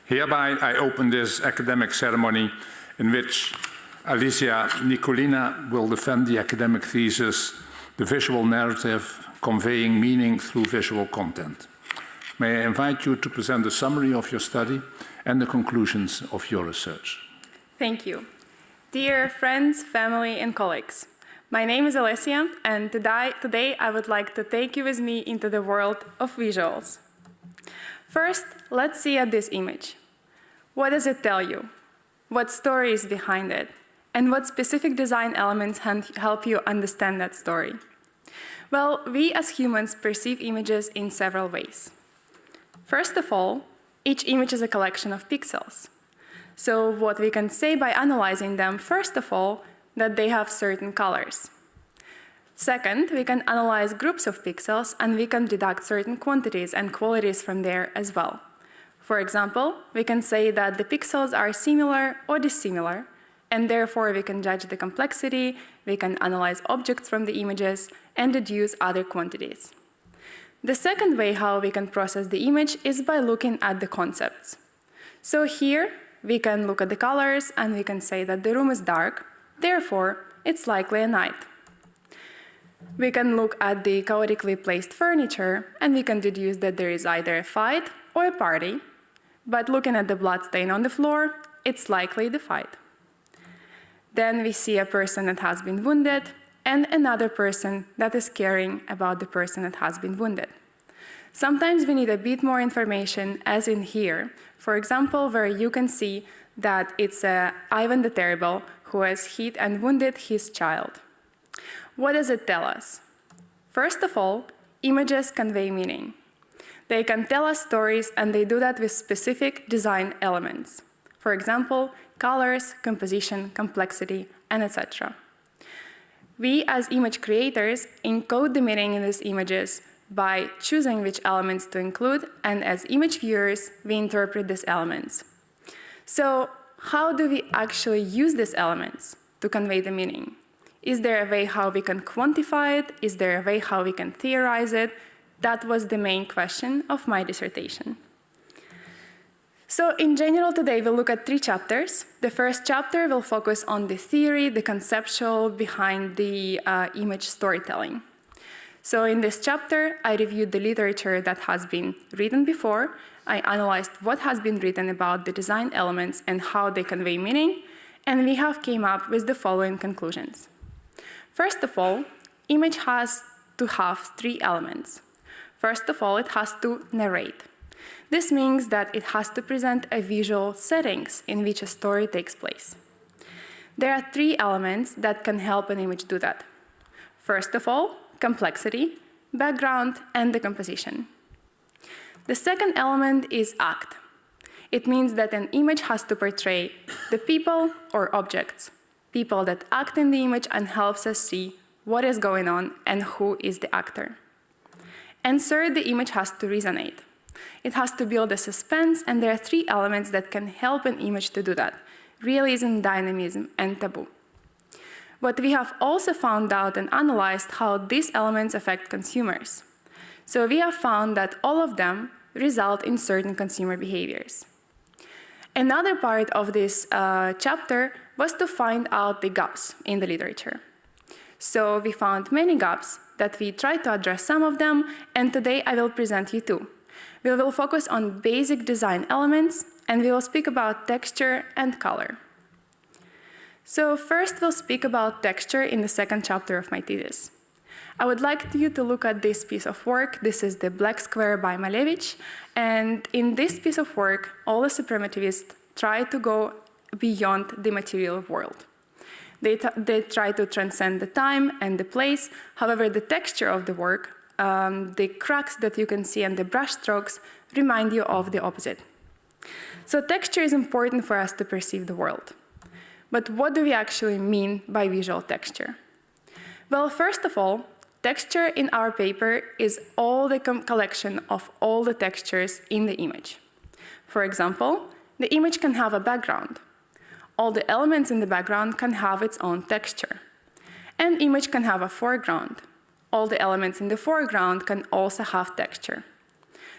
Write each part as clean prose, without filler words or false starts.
Hereby, I open this academic ceremony in which Olesia Nikulina will defend the academic thesis, The Visual Narrative, Conveying Meaning Through Visual Content. May I invite you to present a summary of your study and the conclusions of your research. Thank you. Dear friends, family, and colleagues, my name is Olesia, and today I would like to take you with me into the world of visuals. First, let's see at this image. What does it tell you? What story is behind it? And what specific design elements help you understand that story? Well, we as humans perceive images in several ways. First of all, each image is a collection of pixels. So what we can say by analyzing them, first of all, that they have certain colors. Second, we can analyze groups of pixels and we can deduct certain quantities and qualities from there as well. For example, we can say that the pixels are similar or dissimilar, and therefore we can judge the complexity, we can analyze objects from the images, and deduce other quantities. The second way how we can process the image is by looking at the concepts. So here, we can look at the colors and we can say that the room is dark, therefore it's likely a night. We can look at the chaotically placed furniture and we can deduce that there is either a fight or a party, but looking at the blood stain on the floor, it's likely the fight. Then we see a person that has been wounded and another person that is caring about the person that has been wounded. Sometimes we need a bit more information, as in here, for example, where you can see that it's Ivan the Terrible who has hit and wounded his child. What does it tell us? First of all, images convey meaning. They can tell us stories, and they do that with specific design elements. For example, colors, composition, complexity, and etc. We, as image creators, encode the meaning in these images by choosing which elements to include, and as image viewers, we interpret these elements. So, how do we actually use these elements to convey the meaning? Is there a way how we can quantify it? Is there a way how we can theorize it? That was the main question of my dissertation. So in general, today we'll look at 3 chapters. The first chapter will focus on the theory, the conceptual behind the image storytelling. So in this chapter, I reviewed the literature that has been written before. I analyzed what has been written about the design elements and how they convey meaning, and we have came up with the following conclusions. First of all, image has to have 3 elements. First of all, it has to narrate. This means that it has to present a visual settings in which a story takes place. There are 3 elements that can help an image do that. First of all, complexity, background, and the composition. The second element is act. It means that an image has to portray the people or objects, people that act in the image and helps us see what is going on and who is the actor. And third, the image has to resonate. It has to build a suspense, and there are 3 elements that can help an image to do that: realism, dynamism, and taboo. But we have also found out and analyzed how these elements affect consumers. So we have found that all of them result in certain consumer behaviors. Another part of this chapter was to find out the gaps in the literature. So we found many gaps that we tried to address some of them, and today I will present you 2. We will focus on basic design elements, and we will speak about texture and color. So first we'll speak about texture in the second chapter of my thesis. I would like you to look at this piece of work. This is the Black Square by Malevich, and in this piece of work, all the supremativists try to go beyond the material world. They try to transcend the time and the place. However, the texture of the work, the cracks that you can see and the brush strokes remind you of the opposite. So texture is important for us to perceive the world. But what do we actually mean by visual texture? Well, first of all, texture in our paper is all the collection of all the textures in the image. For example, the image can have a background. All the elements in the background can have its own texture. An image can have a foreground. All the elements in the foreground can also have texture.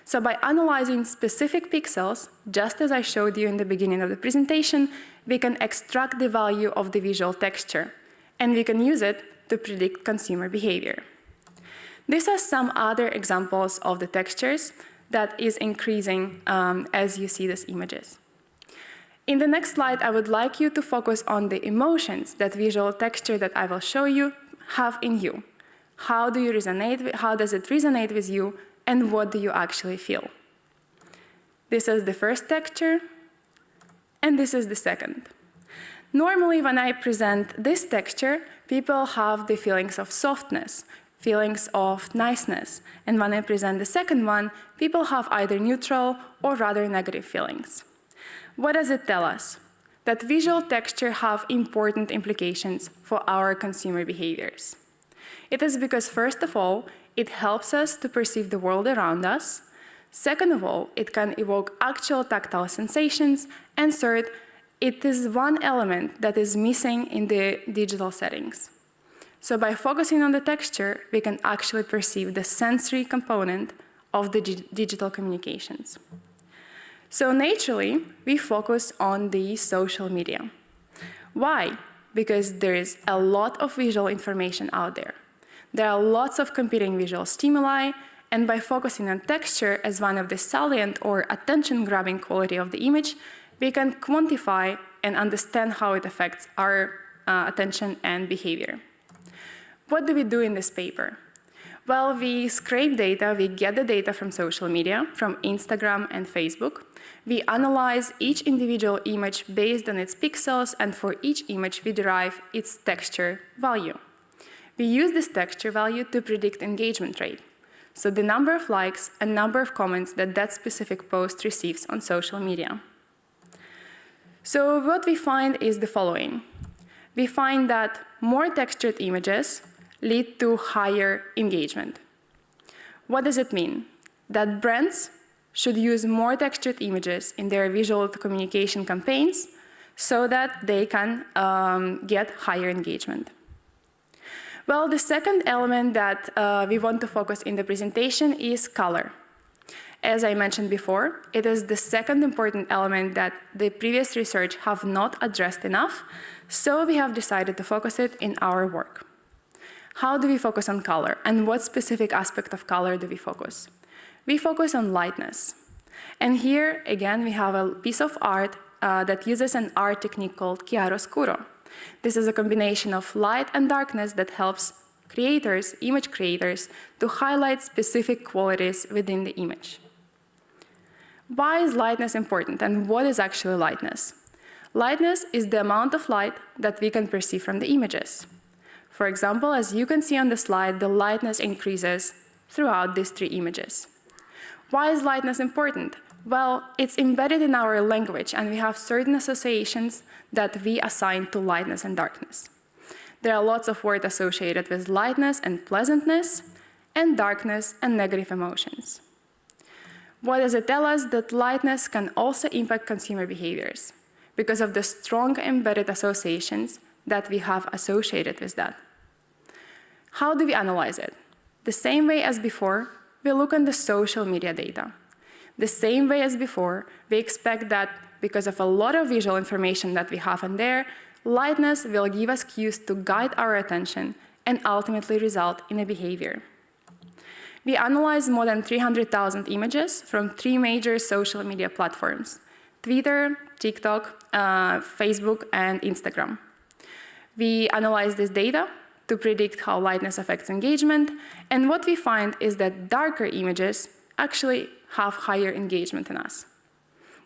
So by analyzing specific pixels, just as I showed you in the beginning of the presentation, we can extract the value of the visual texture, and we can use it to predict consumer behavior. These are some other examples of the textures that is increasing as you see these images. In the next slide, I would like you to focus on the emotions that visual texture that I will show you have in you. How do you resonate? How does it resonate with you? And what do you actually feel? This is the first texture, and this is the second. Normally, when I present this texture, people have the feelings of softness, feelings of niceness. And when I present the second one, people have either neutral or rather negative feelings. What does it tell us? That visual texture have important implications for our consumer behaviors. It is because, first of all, it helps us to perceive the world around us. Second of all, it can evoke actual tactile sensations. And third, it is one element that is missing in the digital settings. So by focusing on the texture, we can actually perceive the sensory component of the digital communications. So naturally, we focus on the social media. Why? Because there is a lot of visual information out there. There are lots of competing visual stimuli, and by focusing on texture as one of the salient or attention-grabbing quality of the image, we can quantify and understand how it affects our attention and behavior. What do we do in this paper? Well, we scrape data, we get the data from social media, from Instagram and Facebook. We analyze each individual image based on its pixels, and for each image, we derive its texture value. We use this texture value to predict engagement rate, so the number of likes and number of comments that that specific post receives on social media. So what we find is the following. We find that more textured images lead to higher engagement. What does it mean? That brands should use more textured images in their visual communication campaigns so that they can get higher engagement. Well, the second element that we want to focus in the presentation is color. As I mentioned before, it is the second important element that the previous research have not addressed enough, so we have decided to focus it in our work. How do we focus on color, and what specific aspect of color do we focus? We focus on lightness. And here, again, we have a piece of art that uses an art technique called chiaroscuro. This is a combination of light and darkness that helps creators, image creators, to highlight specific qualities within the image. Why is lightness important, and what is actually lightness? Lightness is the amount of light that we can perceive from the images. For example, as you can see on the slide, the lightness increases throughout these three images. Why is lightness important? Well, it's embedded in our language, and we have certain associations that we assign to lightness and darkness. There are lots of words associated with lightness and pleasantness, and darkness and negative emotions. What does it tell us? That lightness can also impact consumer behaviors because of the strong embedded associations that we have associated with that. How do we analyze it? The same way as before, we look at the social media data. The same way as before, we expect that because of a lot of visual information that we have in there, lightness will give us cues to guide our attention and ultimately result in a behavior. We analyzed more than 300,000 images from 3 major social media platforms: Twitter, TikTok, Facebook, and Instagram. We analyzed this data to predict how lightness affects engagement, and what we find is that darker images actually have higher engagement in us.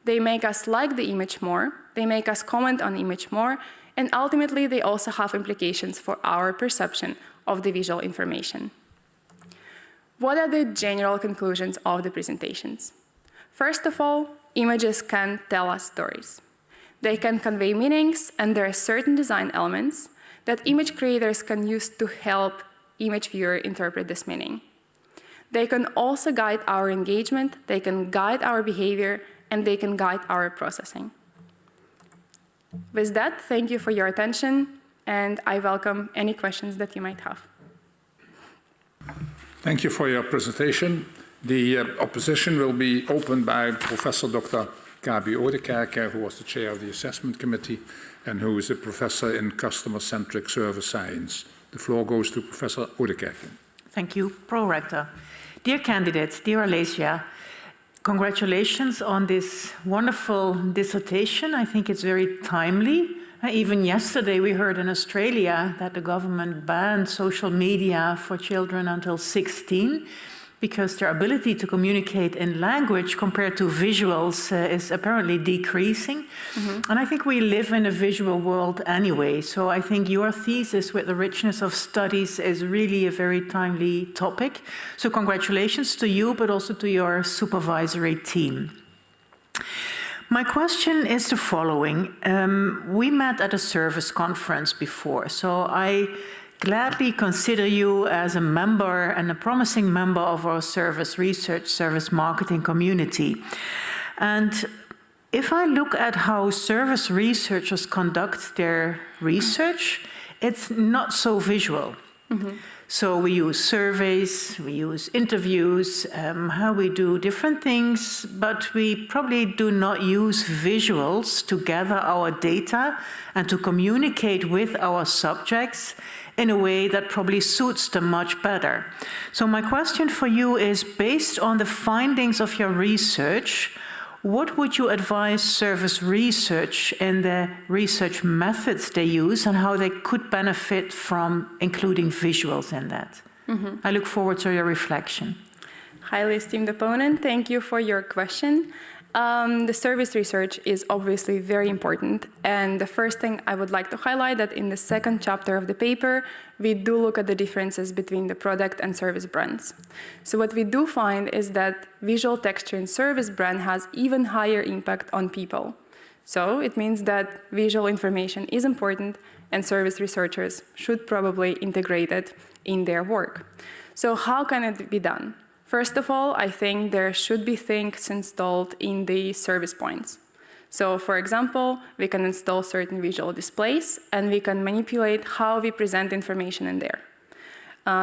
They make us like the image more, they make us comment on the image more, and ultimately they also have implications for our perception of the visual information. What are the general conclusions of the presentations? First of all, images can tell us stories. They can convey meanings, and there are certain design elements that image creators can use to help image viewer interpret this meaning. They can also guide our engagement, they can guide our behavior, and they can guide our processing. With that, thank you for your attention, and I welcome any questions that you might have. Thank you for your presentation. The opposition will be opened by Professor Dr. Gabi Oudekerke, who was the chair of the assessment committee and who is a professor in customer-centric service science. The floor goes to Professor Oudekerke. Thank you, Pro-Rector. Dear candidates, dear Olesia, congratulations on this wonderful dissertation. I think it's very timely. Even yesterday we heard in Australia that the government banned social media for children until 16 because their ability to communicate in language compared to visuals is apparently decreasing. And I think we live in a visual world anyway, so I think your thesis with the richness of studies is really a very timely topic. So congratulations to you, but also to your supervisory team. My question is the following. We met at a service conference before, so I gladly consider you as a member and a promising member of our service research, service marketing community. And if I look at how service researchers conduct their research, it's not so visual. So we use surveys, we use interviews, how we do different things, but we probably do not use visuals to gather our data and to communicate with our subjects in a way that probably suits them much better. So my question for you is, based on the findings of your research, what would you advise service research in the research methods they use and how they could benefit from including visuals in that? I look forward to your reflection. Highly esteemed opponent, thank you for your question. The service research is obviously very important, and the first thing I would like to highlight that in the second chapter of the paper, we do look at the differences between the product and service brands. So what we do find is that visual texture in service brand has even higher impact on people. So it means that visual information is important and service researchers should probably integrate it in their work. So how can it be done? First of all, I think there should be things installed in the service points. So for example, we can install certain visual displays and we can manipulate how we present information in there.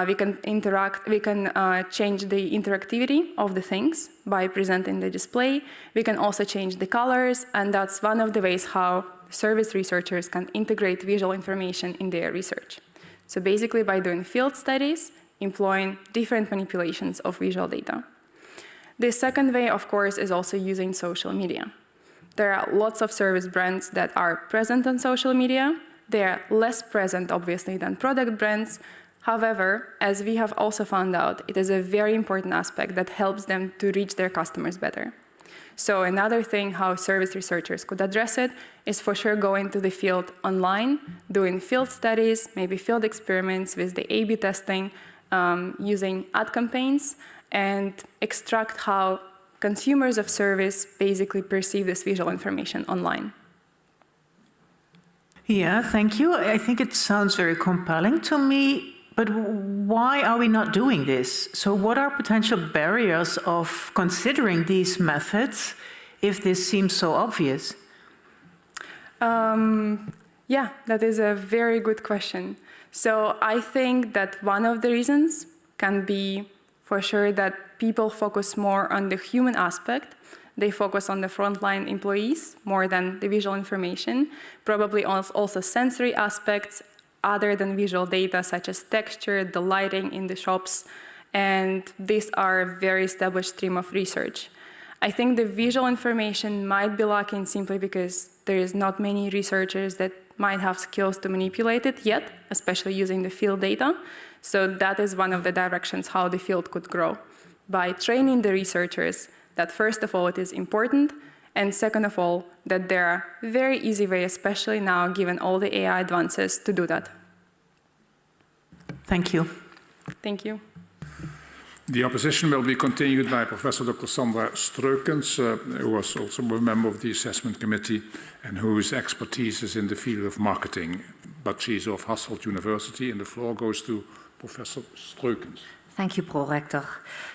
We can change the interactivity of the things by presenting the display. We can also change the colors, and that's one of the ways how service researchers can integrate visual information in their research. So basically by doing field studies, employing different manipulations of visual data. The second way, of course, is also using social media. There are lots of service brands that are present on social media. They are less present, obviously, than product brands. However, as we have also found out, it is a very important aspect that helps them to reach their customers better. So another thing how service researchers could address it is for sure going to the field online, doing field studies, maybe field experiments with the A/B testing, using ad campaigns, and extract how consumers of service basically perceive this visual information online. Yeah, thank you. I think it sounds very compelling to me, but why are we not doing this? So what are potential barriers of considering these methods if this seems so obvious? Yeah, that is a very good question. So I think that one of the reasons can be for sure that people focus more on the human aspect. They focus on the frontline employees more than the visual information, probably also sensory aspects other than visual data, such as texture, the lighting in the shops, and these are a very established stream of research. I think the visual information might be lacking simply because there is not many researchers that might have skills to manipulate it yet, especially using the field data. So that is one of the directions how the field could grow, by training the researchers that first of all it is important, and second of all that there are very easy ways, especially now given all the AI advances, to do that. Thank you. Thank you. The opposition will be continued by Professor Dr. Sandra Streukens, who was also a member of the assessment committee and whose expertise is in the field of marketing. But she's of Maastricht University, and the floor goes to Professor Streukens. Thank you, Pro-Rector.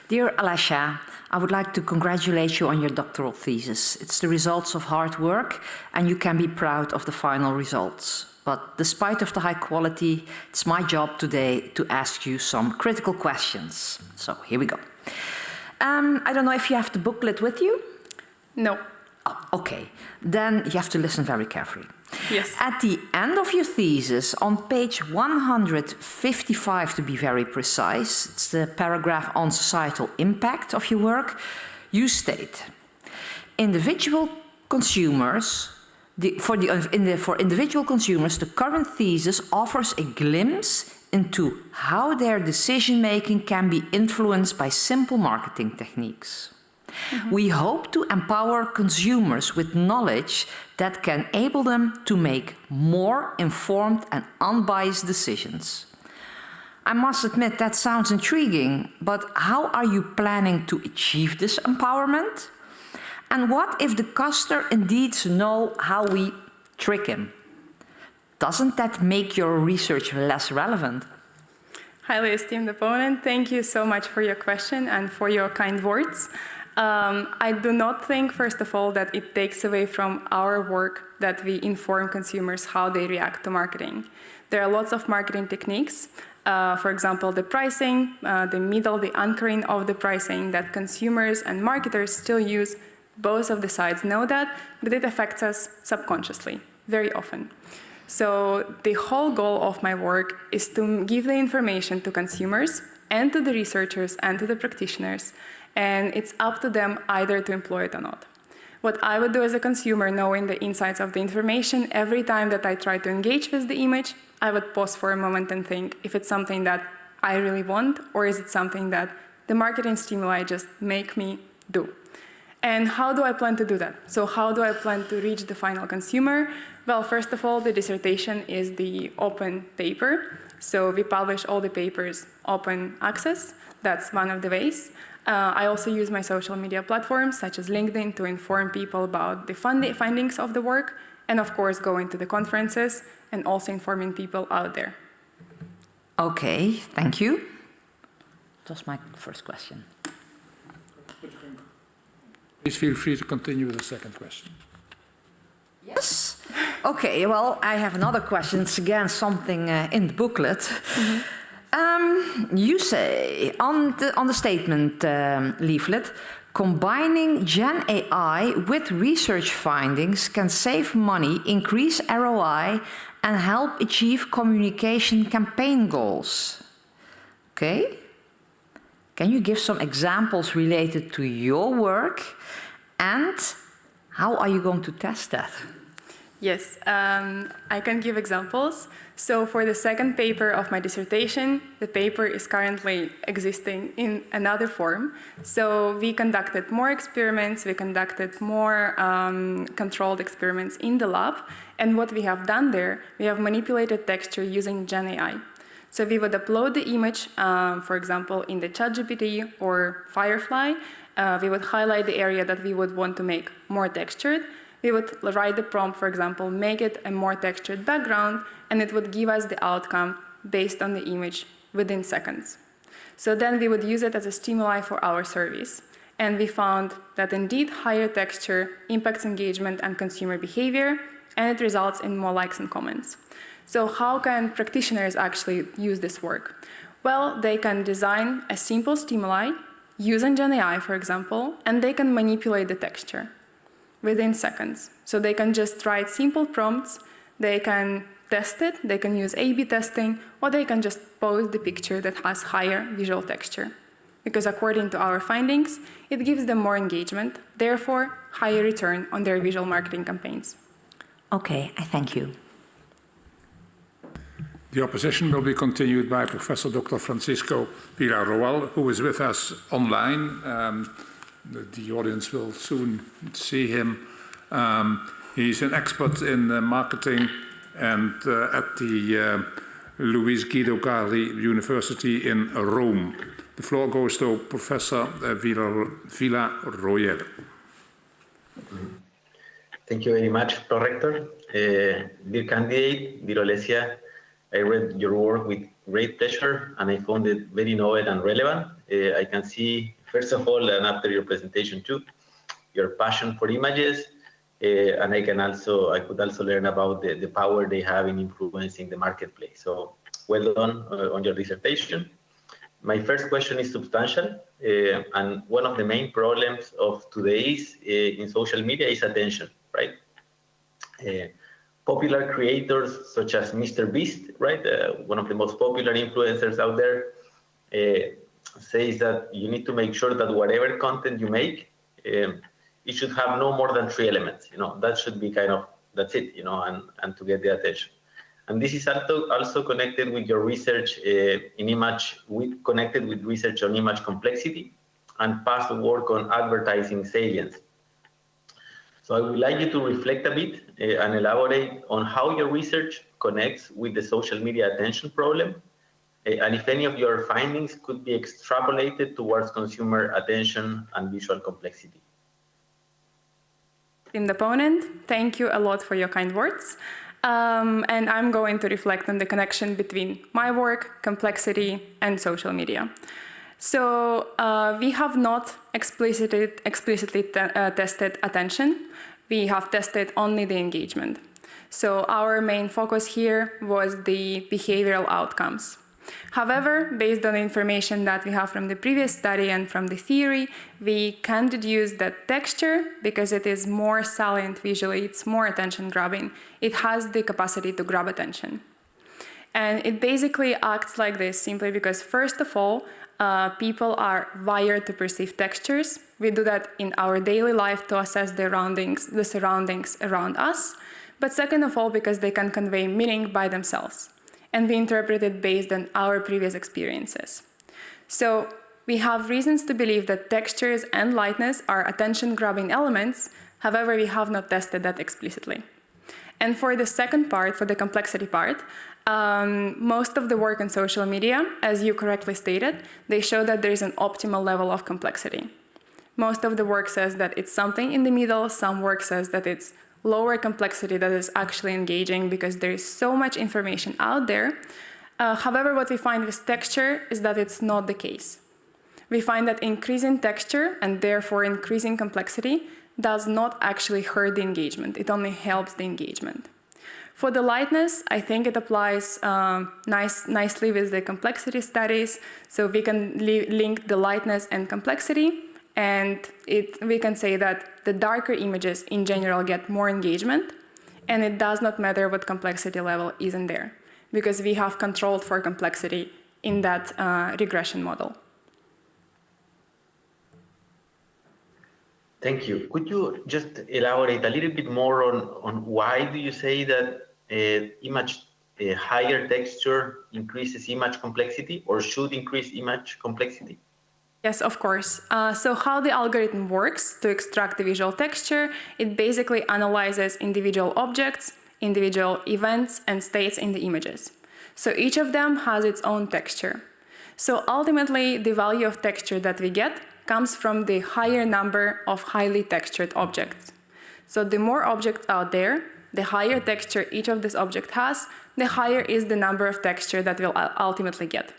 Dear Olesia, I would like to congratulate you on your doctoral thesis. It's the results of hard work, and you can be proud of the final results. But despite of the high quality, it's my job today to ask you some critical questions. So here we go. I don't know if you have the booklet with you. No. Oh, okay, then you have to listen very carefully. Yes. At the end of your thesis, on page 155 to be very precise, it's the paragraph on societal impact of your work, you state, individual consumers, for individual consumers, the current thesis offers a glimpse into how their decision-making can be influenced by simple marketing techniques. We hope to empower consumers with knowledge that can enable them to make more informed and unbiased decisions. I must admit that sounds intriguing, but how are you planning to achieve this empowerment? And what if the customer indeed knows how we trick him? Doesn't that make your research less relevant? Highly esteemed opponent, thank you so much for your question and for your kind words. I do not think, first of all, that it takes away from our work that we inform consumers how they react to marketing. There are lots of marketing techniques, for example, the pricing, the middle, the anchoring of the pricing that consumers and marketers still use. Both of the sides know that, but it affects us subconsciously, very often. So the whole goal of my work is to give the information to consumers and to the researchers and to the practitioners, and it's up to them either to employ it or not. What I would do as a consumer, knowing the insights of the information, every time that I try to engage with the image, I would pause for a moment and think if it's something that I really want, or is it something that the marketing stimuli just make me do. And how do I plan to do that? So how do I plan to reach the final consumer? Well, first of all, the dissertation is the open paper. So we publish all the papers open access. That's one of the ways. I also use my social media platforms, such as LinkedIn, to inform people about the findings of the work, and of course, going to the conferences and also informing people out there. Okay, thank you. That was my first question. Please feel free to continue with the second question. Yes. Okay, well, I have another question. It's again something in the booklet. You say on the statement leaflet, combining Gen AI with research findings can save money, increase ROI, and help achieve communication campaign goals. Okay? Can you give some examples related to your work, and how are you going to test that? Yes, I can give examples. So for the second paper of my dissertation, the paper is currently existing in another form. So we conducted more experiments, we conducted more controlled experiments in the lab. And what we have done there, we have manipulated texture using Gen AI. So we would upload the image, for example, in the ChatGPT or Firefly. We would highlight the area that we would want to make more textured. We would write the prompt, for example, make it a more textured background, and it would give us the outcome based on the image within seconds. So then we would use it as a stimuli for our service. And we found that indeed higher texture impacts engagement and consumer behavior, and it results in more likes and comments. So how can practitioners actually use this work? Well, they can design a simple stimuli using Gen AI, for example, and they can manipulate the texture within seconds. So they can just write simple prompts, they can test it, they can use A/B testing, or they can just pose the picture that has higher visual texture. Because according to our findings, it gives them more engagement, therefore higher return on their visual marketing campaigns. Okay, I thank you. The opposition will be continued by Professor Dr. Francisco Villarroel, who is with us online. The audience will soon see him. He's an expert in marketing and at the Luis Guido Galli University in Rome. The floor goes to Professor Villarroel. Thank you very much, Prorector. Dear candidate, dear Olesia, I read your work with great pleasure and I found it very novel and relevant. I can see, first of all, and after your presentation too, your passion for images, and I could also learn about the power they have in influencing the marketplace. So well done on your dissertation. My first question is substantial, and one of the main problems of today's in social media is attention, right? Popular creators such as Mr. Beast, right, one of the most popular influencers out there, says that you need to make sure that whatever content you make, it should have no more than 3 elements. You know, that should be kind of, that's it, you know, and to get the attention. And this is also connected with your research in image, connected with research on image complexity and past work on advertising salience. So I would like you to reflect a bit and elaborate on how your research connects with the social media attention problem, and if any of your findings could be extrapolated towards consumer attention and visual complexity. Esteemed opponent, thank you a lot for your kind words. And I'm going to reflect on the connection between my work, complexity, and social media. So we have not explicitly tested attention. We have tested only the engagement. So our main focus here was the behavioral outcomes. However, based on the information that we have from the previous study and from the theory, we can deduce that texture, because it is more salient visually, it's more attention-grabbing, it has the capacity to grab attention. And it basically acts like this simply because, first of all, people are wired to perceive textures. We do that in our daily life to assess the surroundings around us. But second of all, because they can convey meaning by themselves. And we interpret it based on our previous experiences. So we have reasons to believe that textures and lightness are attention-grabbing elements. However, we have not tested that explicitly. And for the second part, for the complexity part, most of the work on social media, as you correctly stated, they show that there is an optimal level of complexity. Most of the work says that it's something in the middle. Some work says that it's lower complexity that is actually engaging because there is so much information out there. However, what we find with texture is that it's not the case. We find that increasing texture and therefore increasing complexity does not actually hurt the engagement. It only helps the engagement. For the lightness, I think it applies nicely with the complexity studies. So we can link the lightness and complexity. And we can say that the darker images in general get more engagement, and it does not matter what complexity level is in there, because we have controlled for complexity in that regression model. Thank you. Could you just elaborate a little bit more on why do you say that higher texture increases image complexity or should increase image complexity? Yes, of course. So how the algorithm works to extract the visual texture, it basically analyzes individual objects, individual events, and states in the images. So each of them has its own texture. So ultimately, the value of texture that we get comes from the higher number of highly textured objects. So the more objects out there, the higher texture each of this object has, the higher is the number of texture that we'll ultimately get.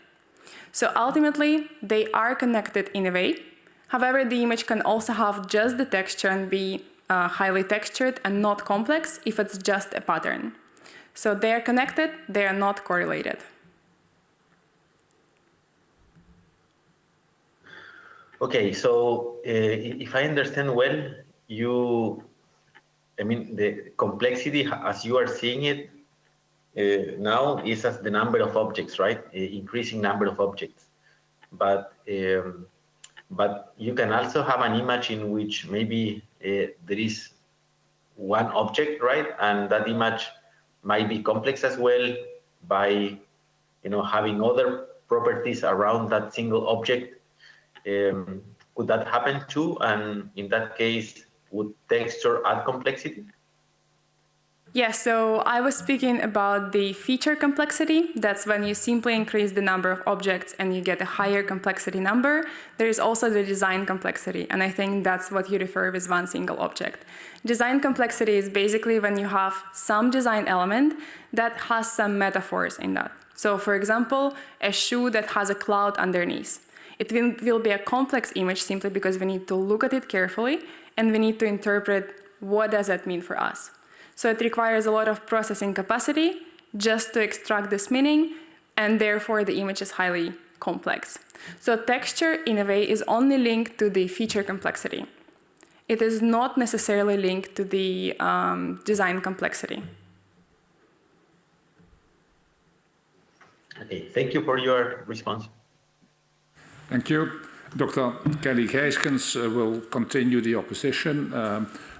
So ultimately, they are connected in a way. However, the image can also have just the texture and be highly textured and not complex if it's just a pattern. So they are connected, they are not correlated. Okay, so if I understand well, the complexity as you are seeing it now is as the number of objects, right? Increasing number of objects. But you can also have an image in which maybe there is one object, right? And that image might be complex as well by, having other properties around that single object. Could that happen too? And in that case, would texture add complexity? Yes, so I was speaking about the feature complexity. That's when you simply increase the number of objects and you get a higher complexity number. There is also the design complexity, and I think that's what you refer with one single object. Design complexity is basically when you have some design element that has some metaphors in that. So for example, a shoe that has a cloud underneath. It will be a complex image simply because we need to look at it carefully and we need to interpret what does that mean for us. So it requires a lot of processing capacity just to extract this meaning, and therefore the image is highly complex. So texture, in a way, is only linked to the feature complexity. It is not necessarily linked to the design complexity. Okay, thank you for your response. Thank you. Dr. Kelly Gijskens will continue the opposition.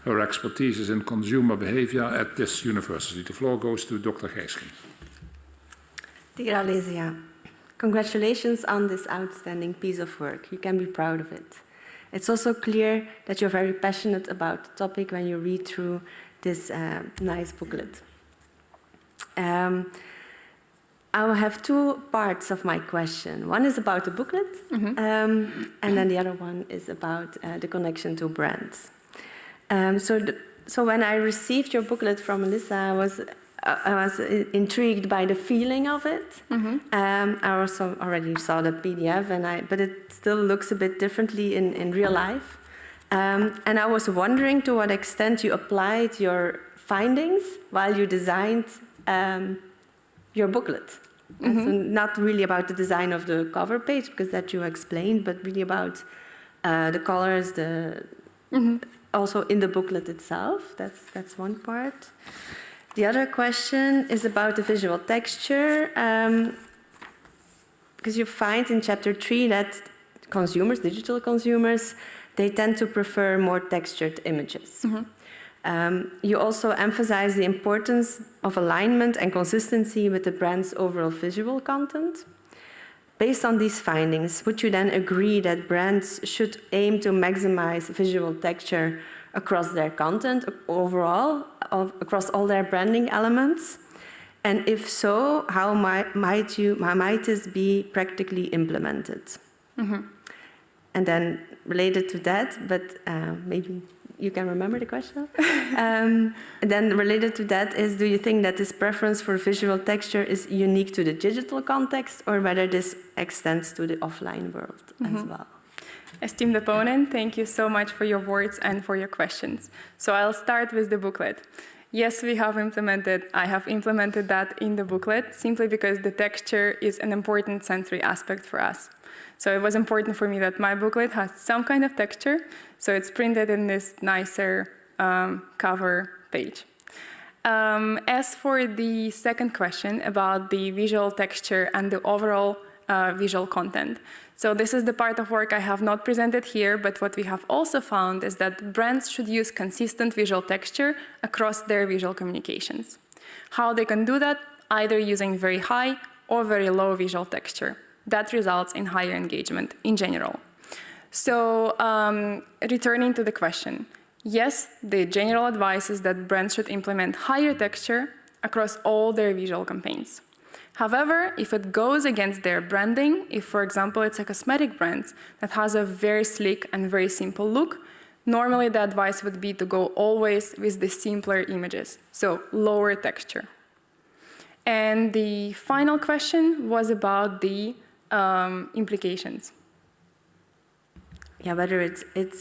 Her expertise is in consumer behavior at this university. The floor goes to Dr. Gijskens. Dear Olesia, congratulations on this outstanding piece of work. You can be proud of it. It's also clear that you're very passionate about the topic when you read through this nice booklet. I will have two parts of my question. One is about the booklet, and then the other one is about the connection to brands. So when I received your booklet from Melissa, I was intrigued by the feeling of it. I also already saw the PDF, but it still looks a bit differently in real life. And I was wondering to what extent you applied your findings while you designed your booklet. So not really about the design of the cover page, because that you explained, but really about the colors, also in the booklet itself. That's one part. The other question is about the visual texture, because you find in chapter 3 that consumers, digital consumers, they tend to prefer more textured images. You also emphasize the importance of alignment and consistency with the brand's overall visual content. Based on these findings, would you then agree that brands should aim to maximize visual texture across their content overall, across all their branding elements? And if so, how might this be practically implemented? And then related to that, but maybe you can remember the question? Then related to that is, do you think that this preference for visual texture is unique to the digital context, or whether this extends to the offline world as well? Esteemed opponent, thank you so much for your words and for your questions. So I'll start with the booklet. Yes, I have implemented that in the booklet, simply because the texture is an important sensory aspect for us. So it was important for me that my booklet has some kind of texture, so it's printed in this nicer cover page. As for the second question about the visual texture and the overall visual content, so this is the part of work I have not presented here, but what we have also found is that brands should use consistent visual texture across their visual communications. How they can do that? Either using very high or very low visual texture. That results in higher engagement in general. So returning to the question, yes, the general advice is that brands should implement higher texture across all their visual campaigns. However, if it goes against their branding, if, for example, it's a cosmetic brand that has a very sleek and very simple look, normally the advice would be to go always with the simpler images, so lower texture. And the final question was about the implications. Yeah, whether it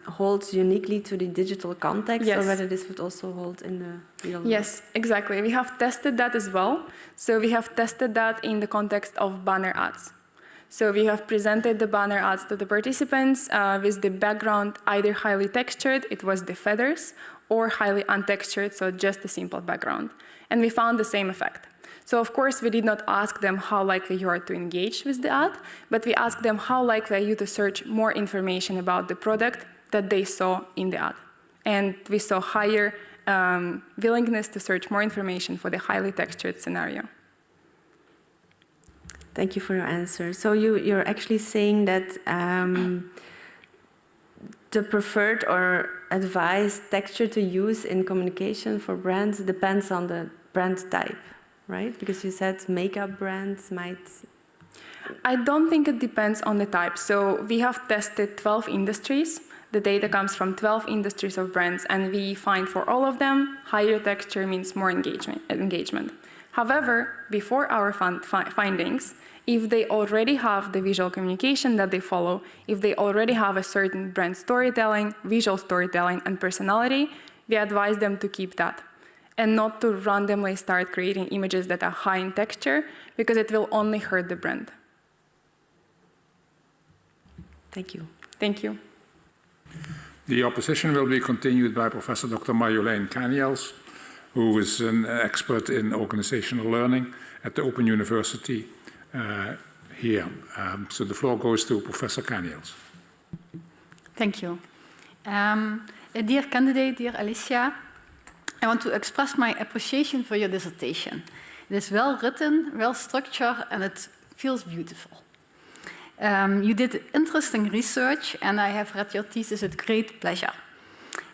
holds uniquely to the digital context, yes, or whether this would also hold in the real world. Yes, exactly. We have tested that as well. So we have tested that in the context of banner ads. So we have presented the banner ads to the participants with the background either highly textured, it was the feathers, or highly untextured, so just a simple background. And we found the same effect. So of course, we did not ask them how likely you are to engage with the ad, but we asked them how likely are you to search more information about the product that they saw in the ad. And we saw higher willingness to search more information for the highly textured scenario. Thank you for your answer. So you're actually saying that the preferred or advised texture to use in communication for brands depends on the brand type, right? Because you said makeup brands might... I don't think it depends on the type. So we have tested 12 industries. The data comes from 12 industries of brands, and we find for all of them, higher texture means more engagement. However, before our findings, if they already have the visual communication that they follow, if they already have a certain brand storytelling, visual storytelling, and personality, we advise them to keep that and not to randomly start creating images that are high in texture, because it will only hurt the brand. Thank you. Thank you. The opposition will be continued by Professor Dr. Marjolein Kaniels, who is an expert in organizational learning at the Open University here. So the floor goes to Professor Kaniels. Thank you. Dear candidate, dear Olesia, I want to express my appreciation for your dissertation. It is well written, well structured, and it feels beautiful. You did interesting research, and I have read your thesis with great pleasure.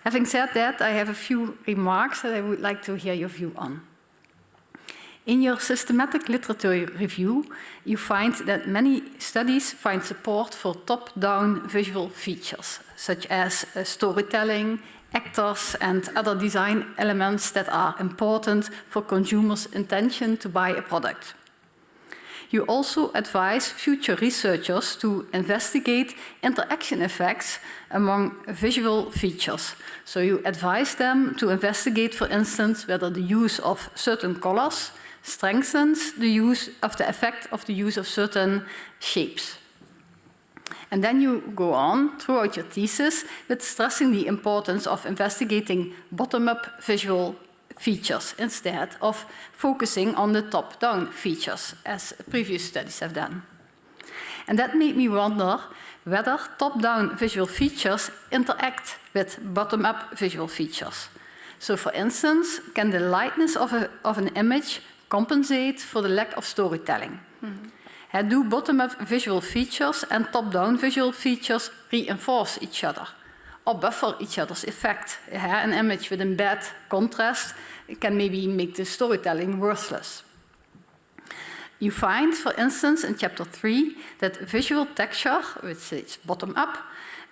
Having said that, I have a few remarks that I would like to hear your view on. In your systematic literature review, you find that many studies find support for top-down visual features, such as storytelling, actors, and other design elements that are important for consumers' intention to buy a product. You also advise future researchers to investigate interaction effects among visual features. So you advise them to investigate, for instance, whether the use of certain colors strengthens the use of the effect of the use of certain shapes. And then you go on throughout your thesis with stressing the importance of investigating bottom-up visual features instead of focusing on the top-down features, as previous studies have done. And that made me wonder whether top-down visual features interact with bottom-up visual features. So, for instance, can the lightness of an image compensate for the lack of storytelling? Mm-hmm. Do bottom-up visual features and top-down visual features reinforce each other or buffer each other's effect? An image with a bad contrast can maybe make the storytelling worthless. You find, for instance, in chapter 3, that visual texture, which is bottom-up,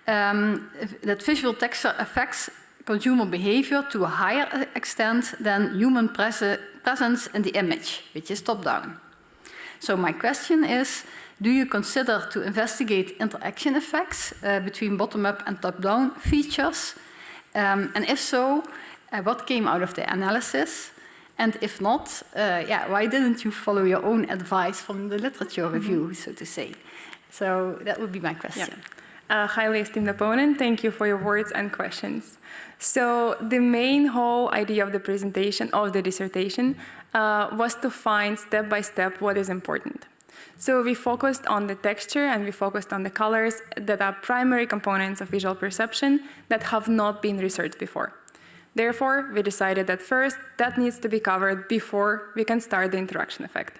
that visual texture affects consumer behavior to a higher extent than human presence in the image, which is top-down. So my question is, do you consider to investigate interaction effects between bottom-up and top-down features? And if so, what came out of the analysis? And if not, why didn't you follow your own advice from the literature review, so to say? So that would be my question. Yeah. Highly esteemed opponent, thank you for your words and questions. So the main whole idea of the presentation, of the dissertation, was to find step by step what is important. So we focused on the texture and we focused on the colors that are primary components of visual perception that have not been researched before. Therefore, we decided that first, that needs to be covered before we can start the interaction effect.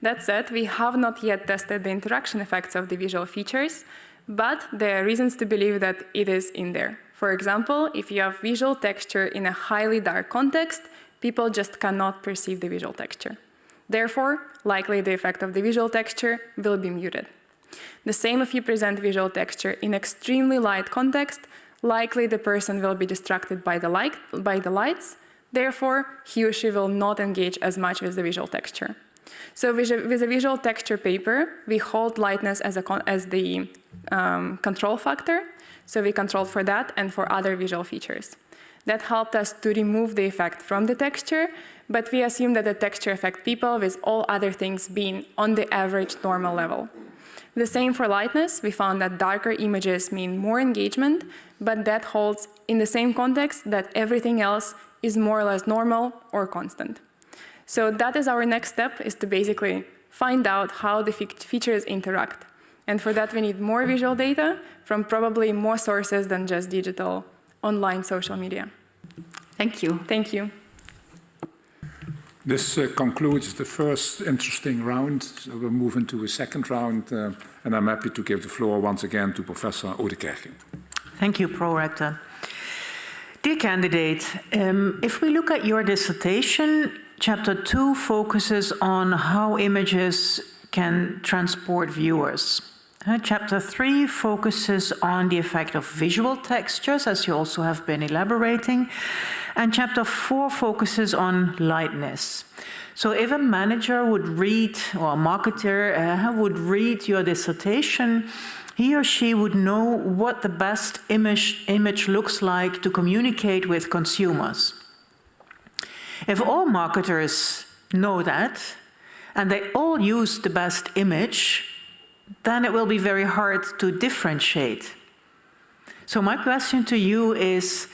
That said, we have not yet tested the interaction effects of the visual features, but there are reasons to believe that it is in there. For example, if you have visual texture in a highly dark context, people just cannot perceive the visual texture. Therefore, likely the effect of the visual texture will be muted. The same if you present visual texture in extremely light context, likely the person will be distracted by the lights, therefore he or she will not engage as much with the visual texture. So with a visual texture paper, we hold lightness as the control factor, so we controlled for that and for other visual features. That helped us to remove the effect from the texture, but we assume that the texture affects people with all other things being on the average normal level. The same for lightness. We found that darker images mean more engagement, but that holds in the same context that everything else is more or less normal or constant. So that is our next step, is to basically find out how the features interact. And for that we need more visual data from probably more sources than just digital online social media. Thank you. Thank you. This concludes the first interesting round. So we'll move into a second round, and I'm happy to give the floor once again to Professor Oudekerk. Thank you, Pro-Rector. Dear candidate, if we look at your dissertation, Chapter 2 focuses on how images can transport viewers. Chapter 3 focuses on the effect of visual textures, as you also have been elaborating. And Chapter 4 focuses on lightness. So if a manager would read, or a marketer would read your dissertation, he or she would know what the best image looks like to communicate with consumers. If all marketers know that, and they all use the best image, then it will be very hard to differentiate. So my question to you is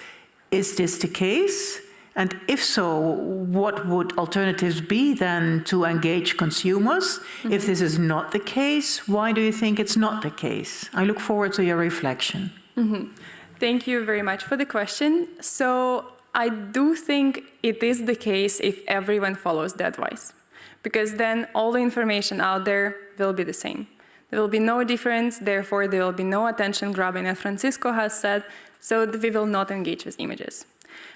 this the case? And if so, what would alternatives be then to engage consumers? If this is not the case, why do you think it's not the case? I look forward to your reflection. Thank you very much for the question. So I do think it is the case if everyone follows the advice, because then all the information out there will be the same. There will be no difference, therefore there will be no attention grabbing, as Francisco has said, so we will not engage with images.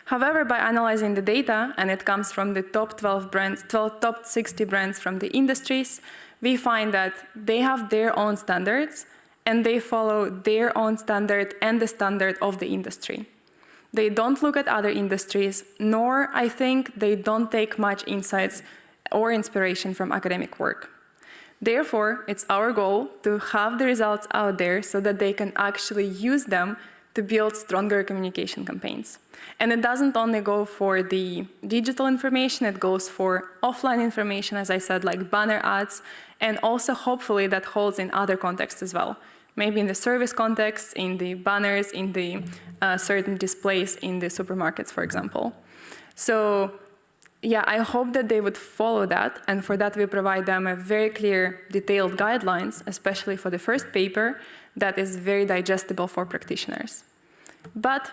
However, by analyzing the data, and it comes from the top 12 brands, top 60 brands from the industries, we find that they have their own standards, and they follow their own standard and the standard of the industry. They don't look at other industries, nor, I think, they don't take much insights or inspiration from academic work. Therefore, it's our goal to have the results out there so that they can actually use them to build stronger communication campaigns. And it doesn't only go for the digital information, it goes for offline information, as I said, like banner ads, and also hopefully that holds in other contexts as well. Maybe in the service context, in the banners, in the certain displays in the supermarkets, for example. So yeah, I hope that they would follow that, and for that we provide them a very clear, detailed guidelines, especially for the first paper, that is very digestible for practitioners. But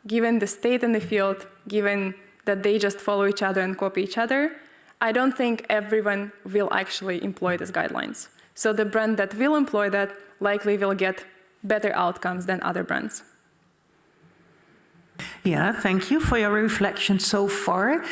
given the state in the field, given that they just follow each other and copy each other, I don't think everyone will actually employ these guidelines. So the brand that will employ that likely will get better outcomes than other brands. Yeah, thank you for your reflection so far.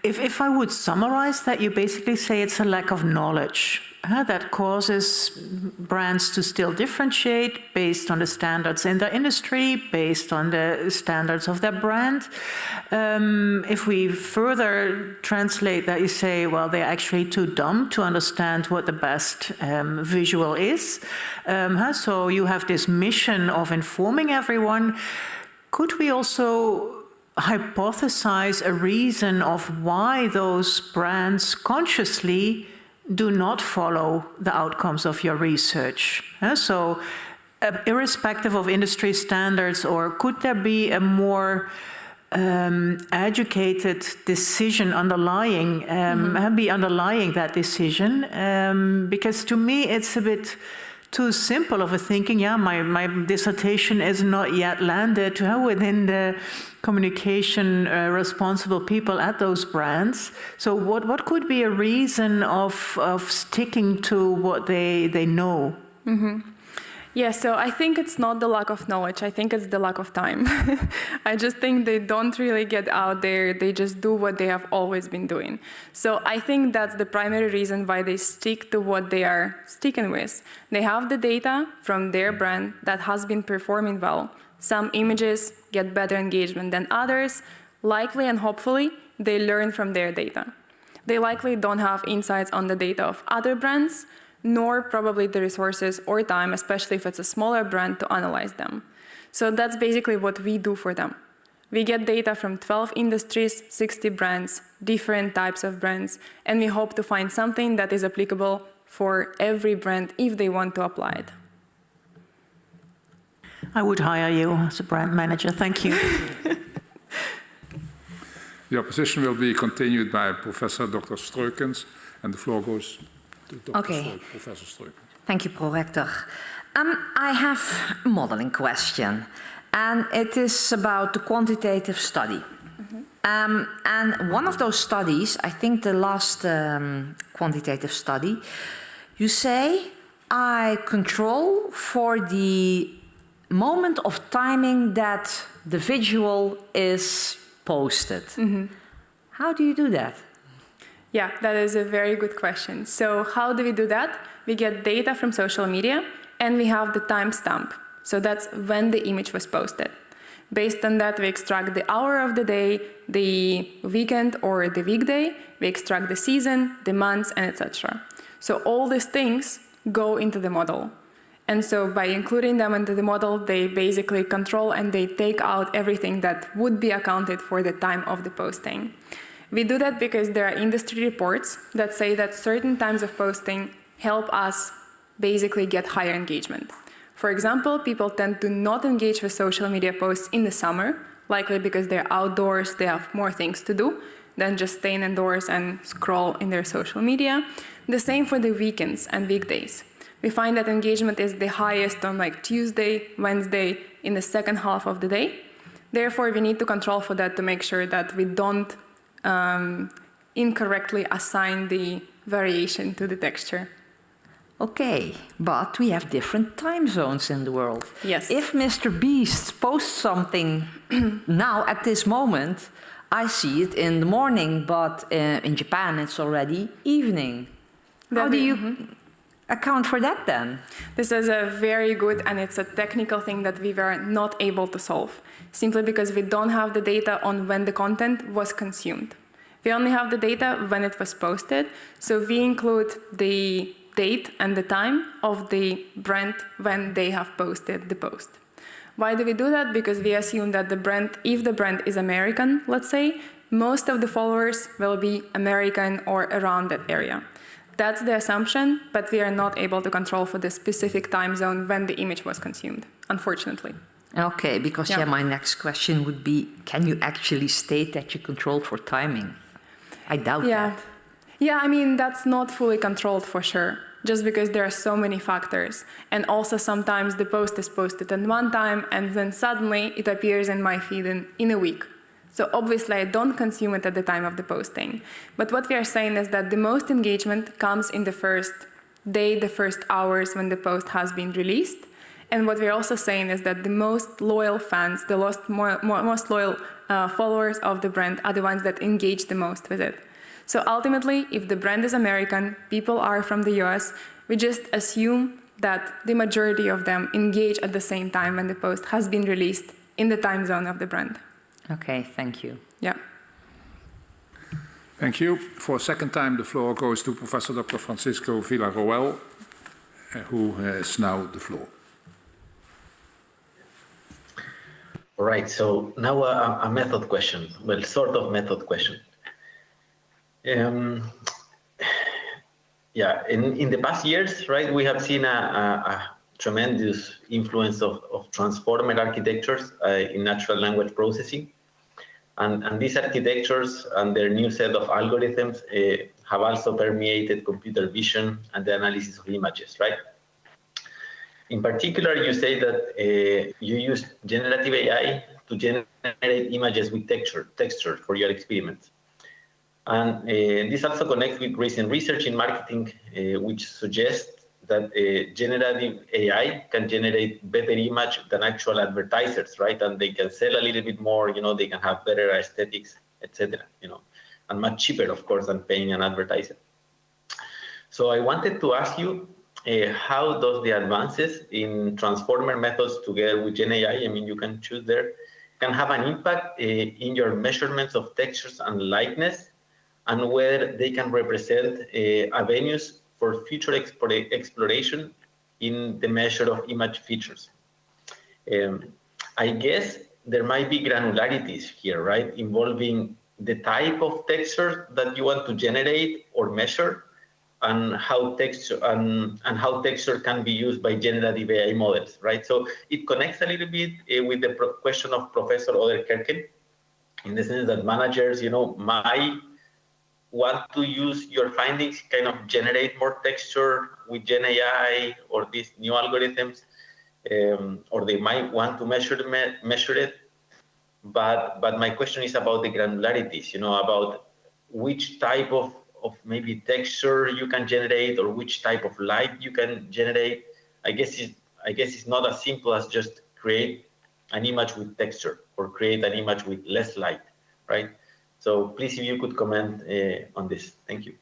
If I would summarize that, you basically say it's a lack of knowledge that causes brands to still differentiate based on the standards in their industry, based on the standards of their brand. If we further translate that, you say, well, they're actually too dumb to understand what the best visual is. So you have this mission of informing everyone. Could we also hypothesize a reason of why those brands consciously do not follow the outcomes of your research? So irrespective of industry standards, or could there be a more educated decision underlying, underlying that decision? Because to me it's a bit too simple of a thinking, yeah, my dissertation is not yet landed within the communication responsible people at those brands. So what could be a reason of sticking to what they know? Yeah, so I think it's not the lack of knowledge, I think it's the lack of time. I just think they don't really get out there, they just do what they have always been doing. So I think that's the primary reason why they stick to what they are sticking with. They have the data from their brand that has been performing well. Some images get better engagement than others. Likely and hopefully, they learn from their data. They likely don't have insights on the data of other brands, nor probably the resources or time, especially if it's a smaller brand, to analyze them. So that's basically what we do for them. We get data from 12 industries, 60 brands, different types of brands, and we hope to find something that is applicable for every brand if they want to apply it. I would hire you as a brand manager. Thank you. The opposition will be continued by Professor Dr. Streukens, and the floor goes to Professor Streukens. Thank you, Prorector. I have a modeling question, and it is about the quantitative study. And one of those studies, I think the last quantitative study, you say, I control for the moment of timing that the visual is posted. How do you do that? Yeah, that is a very good question. So how do we do that? We get data from social media, and we have the timestamp. So that's when the image was posted. Based on that, we extract the hour of the day, the weekend or the weekday. We extract the season, the months, and etc. So all these things go into the model. And so by including them into the model, they basically control and they take out everything that would be accounted for the time of the posting. We do that because there are industry reports that say that certain times of posting help us basically get higher engagement. For example, people tend to not engage with social media posts in the summer, likely because they're outdoors, they have more things to do than just staying indoors and scroll in their social media. The same for the weekends and weekdays. We find that engagement is the highest on like Tuesday, Wednesday, in the second half of the day. Therefore, we need to control for that to make sure that we don't incorrectly assign the variation to the texture. Okay, but we have different time zones in the world. Yes. If Mr. Beast posts something now at this moment, I see it in the morning, but in Japan it's already evening. How do you account for that then? This is a very good, and it's a technical thing that we were not able to solve, simply because we don't have the data on when the content was consumed. We only have the data when it was posted, so we include the date and the time of the brand when they have posted the post. Why do we do that? Because we assume that the brand, if the brand is American, let's say, most of the followers will be American or around that area. That's the assumption, but we are not able to control for the specific time zone when the image was consumed, unfortunately. Okay, because my next question would be, can you actually state that you control for timing? I doubt that. Yeah, I mean, that's not fully controlled for sure, just because there are so many factors. And also sometimes the post is posted at one time and then suddenly it appears in my feed in a week. So obviously I don't consume it at the time of the posting. But what we are saying is that the most engagement comes in the first day, the first hours when the post has been released. And what we're also saying is that the most loyal fans, the most loyal followers of the brand are the ones that engage the most with it. So ultimately, if the brand is American, people are from the US, we just assume that the majority of them engage at the same time when the post has been released in the time zone of the brand. Okay, thank you. Yeah. Thank you. For a second time, the floor goes to Professor Dr. Francisco Villarroel, who has now the floor. All right, so now a method question, well, sort of method question. In the past years, right, we have seen a tremendous influence of transformer architectures in natural language processing. And these architectures and their new set of algorithms have also permeated computer vision and the analysis of images, right? In particular, you say that you use generative AI to generate images with texture for your experiments. And this also connects with recent research in marketing, which suggests that generative AI can generate better image than actual advertisers, right? And they can sell a little bit more, they can have better aesthetics, etc., and much cheaper, of course, than paying an advertiser. So I wanted to ask you, how does the advances in transformer methods together with Gen AI, I mean, you can choose there, can have an impact in your measurements of textures and likeness, and whether they can represent avenues for future exploration in the measure of image features. I guess there might be granularities here, right, involving the type of texture that you want to generate or measure, and how texture can be used by generative AI models, right? So it connects a little bit with the question of Professor Oderkerken, in the sense that managers, might want to use your findings, kind of generate more texture with Gen AI or these new algorithms, or they might want to measure it. But my question is about the granularities, about which type of maybe texture you can generate or which type of light you can generate. I guess it's not as simple as just create an image with texture or create an image with less light, right? So please, if you could comment on this. Thank you.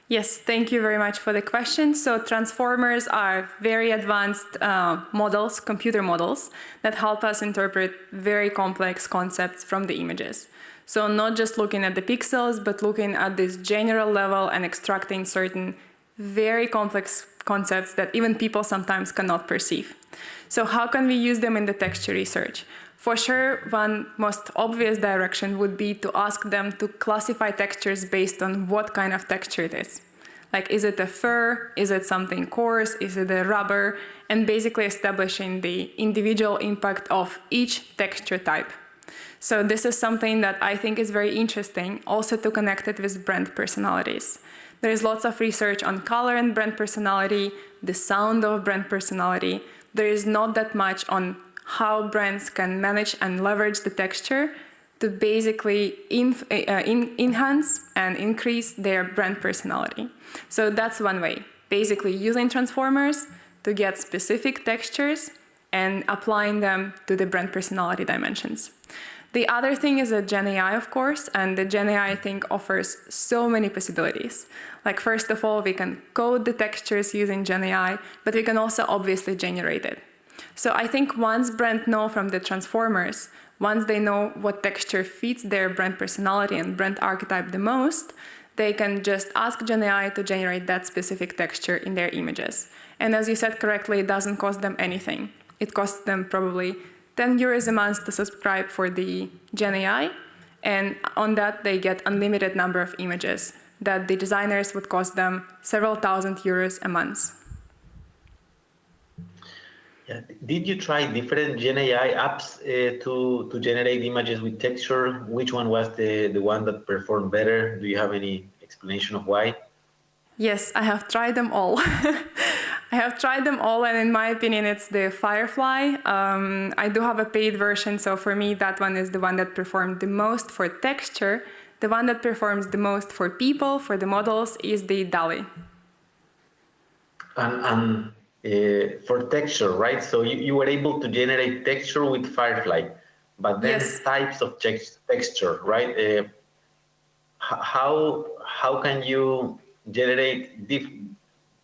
Yes, thank you very much for the question. So transformers are very advanced models, computer models, that help us interpret very complex concepts from the images. So not just looking at the pixels, but looking at this general level and extracting certain very complex concepts that even people sometimes cannot perceive. So how can we use them in the texture research? For sure, one most obvious direction would be to ask them to classify textures based on what kind of texture it is. Like, is it a fur? Is it something coarse? Is it a rubber? And basically establishing the individual impact of each texture type. So this is something that I think is very interesting, also to connect it with brand personalities. There is lots of research on color and brand personality, the sound of brand personality. There is not that much on how brands can manage and leverage the texture to basically enhance and increase their brand personality. So that's one way, basically using transformers to get specific textures and applying them to the brand personality dimensions. The other thing is a Gen AI, of course, and the Gen AI, I think, offers so many possibilities. Like, first of all, we can code the textures using Gen AI, but we can also obviously generate it. So I think once brands know from the transformers, once they know what texture fits their brand personality and brand archetype the most, they can just ask Gen AI to generate that specific texture in their images. And as you said correctly, it doesn't cost them anything. It costs them probably 10 euros a month to subscribe for the Gen AI, and on that they get unlimited number of images that the designers would cost them several thousand euros a month. Yeah. Did you try different Gen AI apps to generate images with texture? Which one was the one that performed better? Do you have any explanation of why? Yes, I have tried them all. I have tried them all, and in my opinion, it's the Firefly. I do have a paid version, so for me, that one is the one that performed the most for texture. The one that performs the most for people, for the models, is the DALL-E. And for texture, right? So you were able to generate texture with Firefly, but then Yes. types of texture, right? How can you generate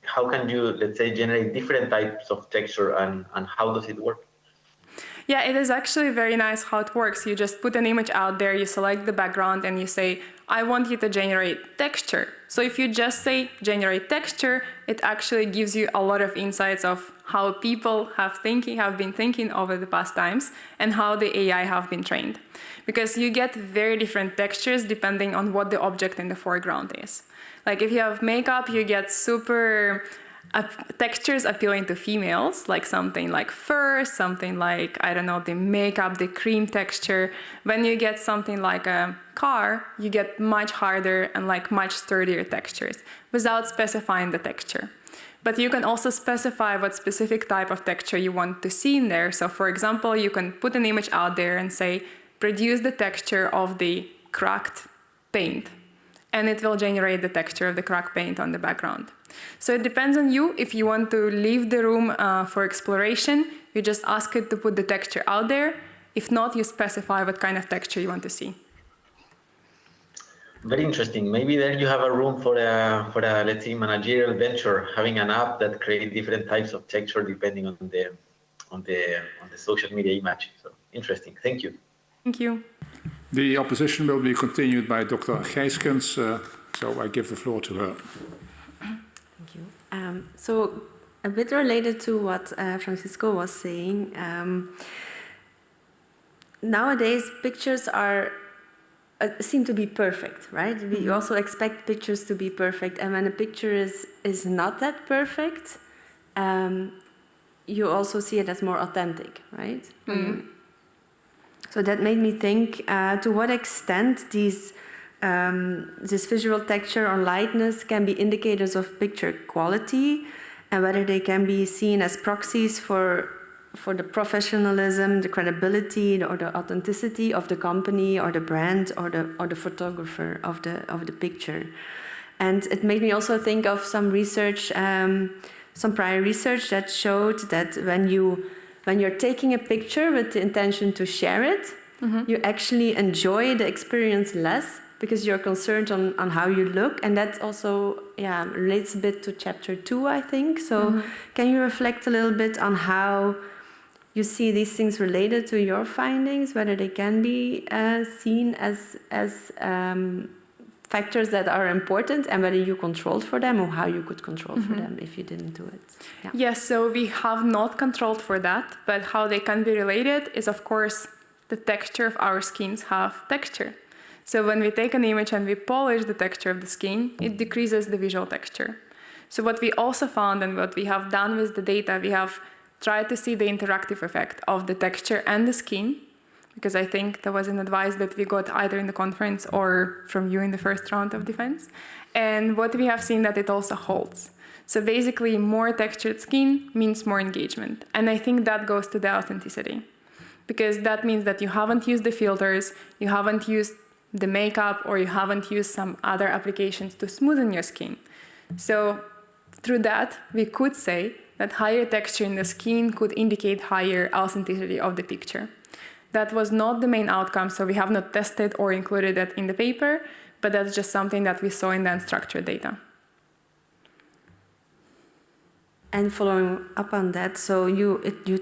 how can you, let's say, generate different types of texture, and how does it work? Yeah, it is actually very nice how it works. You just put an image out there, you select the background, and you say, I want you to generate texture. So if you just say generate texture, it actually gives you a lot of insights of how people have been thinking over the past times and how the AI have been trained. Because you get very different textures depending on what the object in the foreground is. Like if you have makeup, you get super textures appealing to females, like something like fur, something like, I don't know, the makeup, the cream texture. When you get something like a car, you get much harder and like much sturdier textures without specifying the texture. But you can also specify what specific type of texture you want to see in there. So for example, you can put an image out there and say, produce the texture of the cracked paint. And it will generate the texture of the cracked paint on the background. So it depends on you. If you want to leave the room for exploration, you just ask it to put the texture out there. If not, you specify what kind of texture you want to see. Very interesting. Maybe there you have a room for a let's say managerial venture, having an app that creates different types of texture depending on the social media image. So interesting. Thank you. Thank you. The opposition will be continued by Dr. Gijskens, so I give the floor to her. Thank you. So a bit related to what Francisco was saying, nowadays pictures are seem to be perfect, right? We also expect pictures to be perfect, and when a picture is not that perfect, you also see it as more authentic, right? Mm. So that made me think to what extent this visual texture or lightness can be indicators of picture quality, and whether they can be seen as proxies for the professionalism, the credibility, or the authenticity of the company or the brand or the photographer of the picture. And it made me also think of some research, some prior research that showed that when you're taking a picture with the intention to share it, you actually enjoy the experience less because you're concerned on how you look. And that also relates a bit to chapter 2, I think. So can you reflect a little bit on how you see these things related to your findings, whether they can be seen as factors that are important, and whether you controlled for them or how you could control for them if you didn't do it? Yeah. Yes, so we have not controlled for that, but how they can be related is, of course, the texture of our skins have texture. So when we take an image and we polish the texture of the skin, it decreases the visual texture. So what we also found and what we have done with the data, we have tried to see the interactive effect of the texture and the skin, because I think that was an advice that we got either in the conference or from you in the first round of defense. And what we have seen that it also holds. So basically, more textured skin means more engagement. And I think that goes to the authenticity, because that means that you haven't used the filters, you haven't used the makeup, or you haven't used some other applications to smoothen your skin. So through that, we could say that higher texture in the skin could indicate higher authenticity of the picture. That was not the main outcome, so we have not tested or included that in the paper, but that's just something that we saw in the unstructured data. And following up on that, so you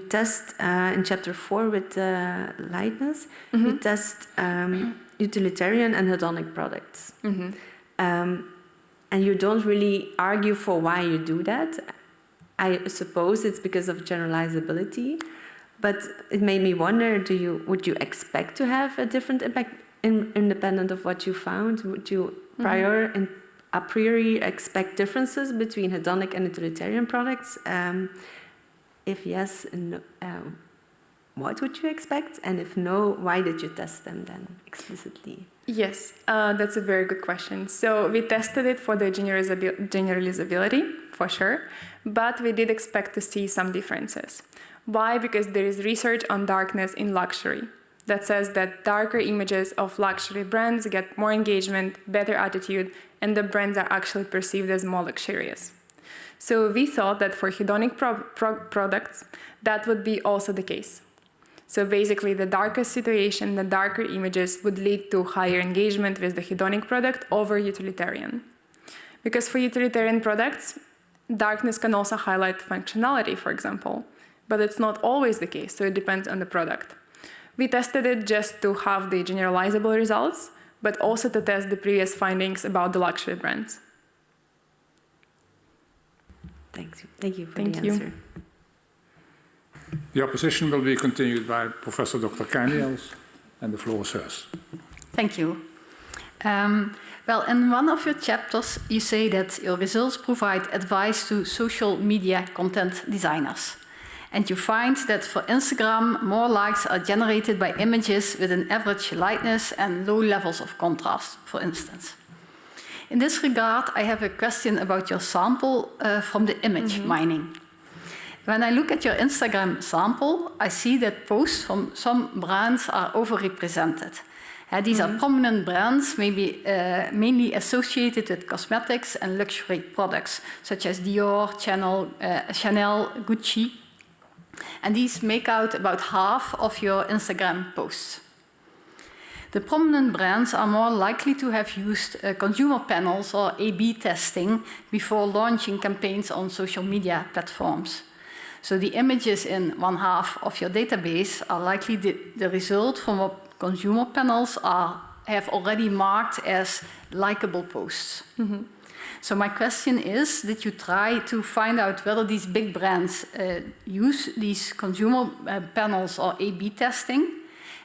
test in chapter 4 with lightness, you test utilitarian and hedonic products. And you don't really argue for why you do that. I suppose it's because of generalizability, but it made me wonder, would you expect to have a different impact independent of what you found? Would you a priori expect differences between hedonic and utilitarian products? If yes, no, what would you expect? And if no, why did you test them then explicitly? Yes, that's a very good question. So we tested it for the generalizability, for sure, but we did expect to see some differences. Why? Because there is research on darkness in luxury that says that darker images of luxury brands get more engagement, better attitude, and the brands are actually perceived as more luxurious. So we thought that for hedonic products, that would be also the case. So basically, the darker situation, the darker images would lead to higher engagement with the hedonic product over utilitarian. Because for utilitarian products, darkness can also highlight functionality, for example, but it's not always the case, so it depends on the product. We tested it just to have the generalizable results, but also to test the previous findings about the luxury brands. Thanks. Thank you for Thank the you. answer. The opposition will be continued by Professor Dr. Kainiels, and the floor is hers. Thank you. Well, in one of your chapters, you say that your results provide advice to social media content designers. And you find that for Instagram, more likes are generated by images with an average lightness and low levels of contrast, for instance. In this regard, I have a question about your sample from the image mining. When I look at your Instagram sample, I see that posts from some brands are overrepresented. These are prominent brands, maybe mainly associated with cosmetics and luxury products, such as Dior, Chanel, Gucci. And these make out about half of your Instagram posts. The prominent brands are more likely to have used consumer panels or A/B testing before launching campaigns on social media platforms. So the images in one half of your database are likely the result from what consumer panels have already marked as likable posts. So my question is, did you try to find out whether these big brands use these consumer panels or A/B testing?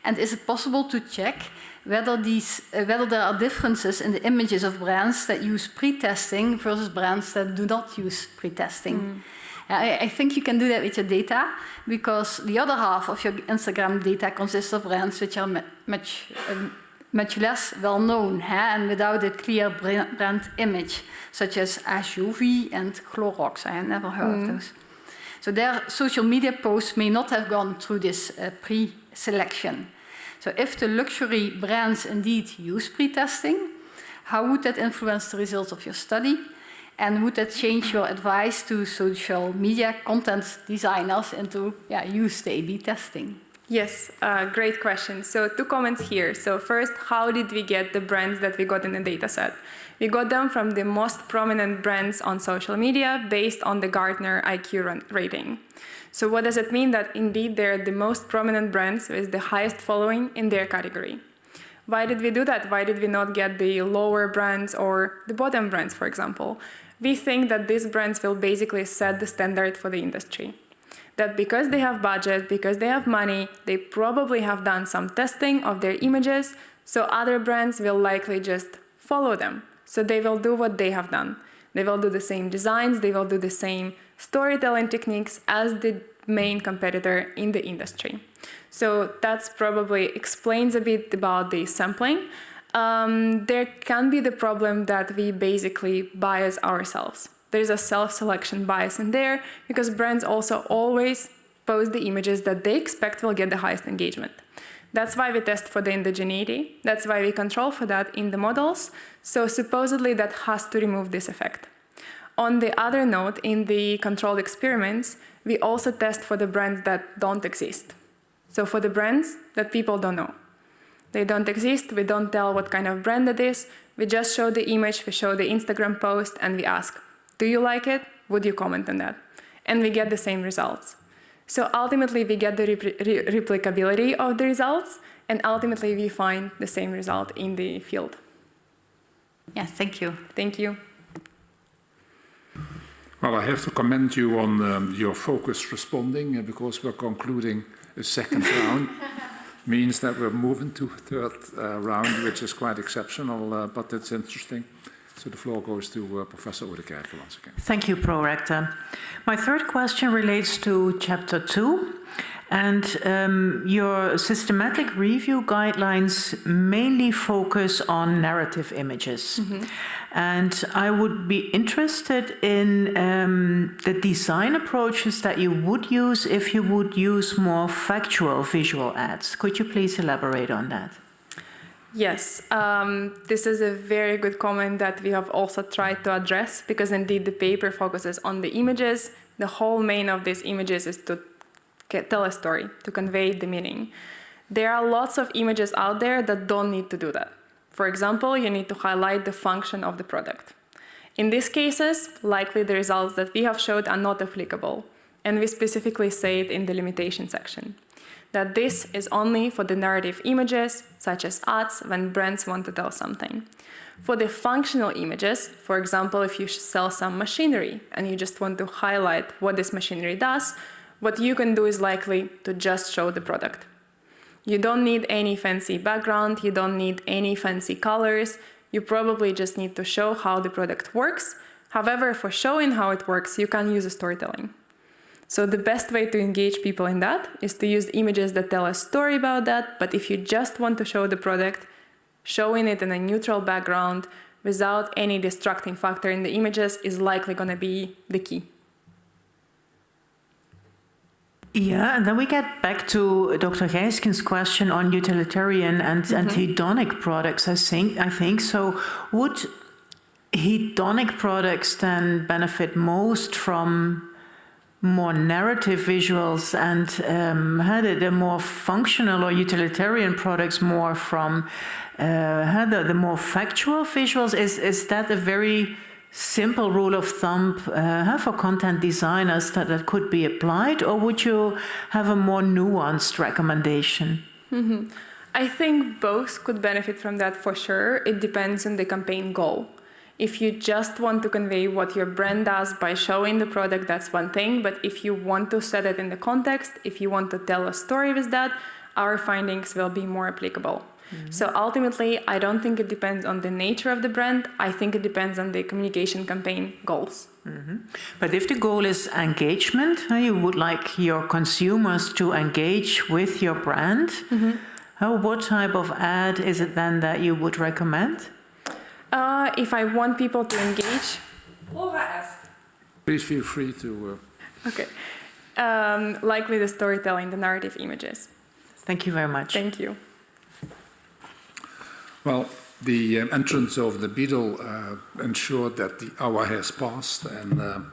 And is it possible to check whether there are differences in the images of brands that use pre-testing versus brands that do not use pre-testing? I think you can do that with your data, because the other half of your Instagram data consists of brands which are much less well known and without a clear brand image, such as Ajovi and Clorox. I have never heard of those. So their social media posts may not have gone through this pre-selection. So if the luxury brands indeed use pre-testing, how would that influence the results of your study? And would that change your advice to social media content designers to use the A/B testing? Yes, great question. So 2 comments here. So first, how did we get the brands that we got in the data set? We got them from the most prominent brands on social media based on the Gartner IQ rating. So what does it mean? That indeed they're the most prominent brands with the highest following in their category. Why did we do that? Why did we not get the lower brands or the bottom brands, for example? We think that these brands will basically set the standard for the industry. That because they have budget, because they have money, they probably have done some testing of their images, So other brands will likely just follow them. So they will do what they have done. They will do the same designs, they will do the same storytelling techniques as the main competitor in the industry. So that's probably explains a bit about the sampling. There can be the problem that we basically bias ourselves. There's a self-selection bias in there because brands also always post the images that they expect will get the highest engagement. That's why we test for the endogeneity. That's why we control for that in the models. So supposedly that has to remove this effect. On the other note, in the controlled experiments, we also test for the brands that don't exist. So for the brands that people don't know. They don't exist, we don't tell what kind of brand it is, we just show the image, we show the Instagram post, and we ask, do you like it? Would you comment on that? And we get the same results. So ultimately, we get the replicability of the results, and ultimately, we find the same result in the field. Yes, thank you. Thank you. Well, I have to commend you on your focused responding because we're concluding a second round. Means that we're moving to a third round, which is quite exceptional, but it's interesting. So the floor goes to Professor Oudekerk once again. Thank you, Pro-Rector. My third question relates to Chapter 2. And your systematic review guidelines mainly focus on narrative images. And I would be interested in the design approaches that you would use if you would use more factual visual ads. Could you please elaborate on that? Yes, this is a very good comment that we have also tried to address because indeed the paper focuses on the images. The whole main of these images is to tell a story, to convey the meaning. There are lots of images out there that don't need to do that. For example, you need to highlight the function of the product. In these cases, likely the results that we have showed are not applicable, and we specifically say it in the limitation section, that this is only for the narrative images, such as ads, when brands want to tell something. For the functional images, for example, if you sell some machinery and you just want to highlight what this machinery does, what you can do is likely to just show the product. You don't need any fancy background, you don't need any fancy colors, you probably just need to show how the product works. However, for showing how it works, you can use a storytelling. So the best way to engage people in that is to use images that tell a story about that, but if you just want to show the product, showing it in a neutral background without any distracting factor in the images is likely going to be the key. Yeah, and then we get back to Dr. Gijsken's question on utilitarian and hedonic products, I think. So would hedonic products then benefit most from more narrative visuals and the more functional or utilitarian products more from the more factual visuals? Is that a very simple rule of thumb for content designers that could be applied, or would you have a more nuanced recommendation? I think both could benefit from that for sure. It depends on the campaign goal. If you just want to convey what your brand does by showing the product, that's one thing. But if you want to set it in the context, if you want to tell a story with that, our findings will be more applicable. So ultimately, I don't think it depends on the nature of the brand. I think it depends on the communication campaign goals. But if the goal is engagement, you would like your consumers to engage with your brand, what type of ad is it then that you would recommend? If I want people to engage... Please feel free to... Okay. Likely the storytelling, the narrative images. Thank you very much. Thank you. Well, the entrance of the beetle ensured that the hour has passed, and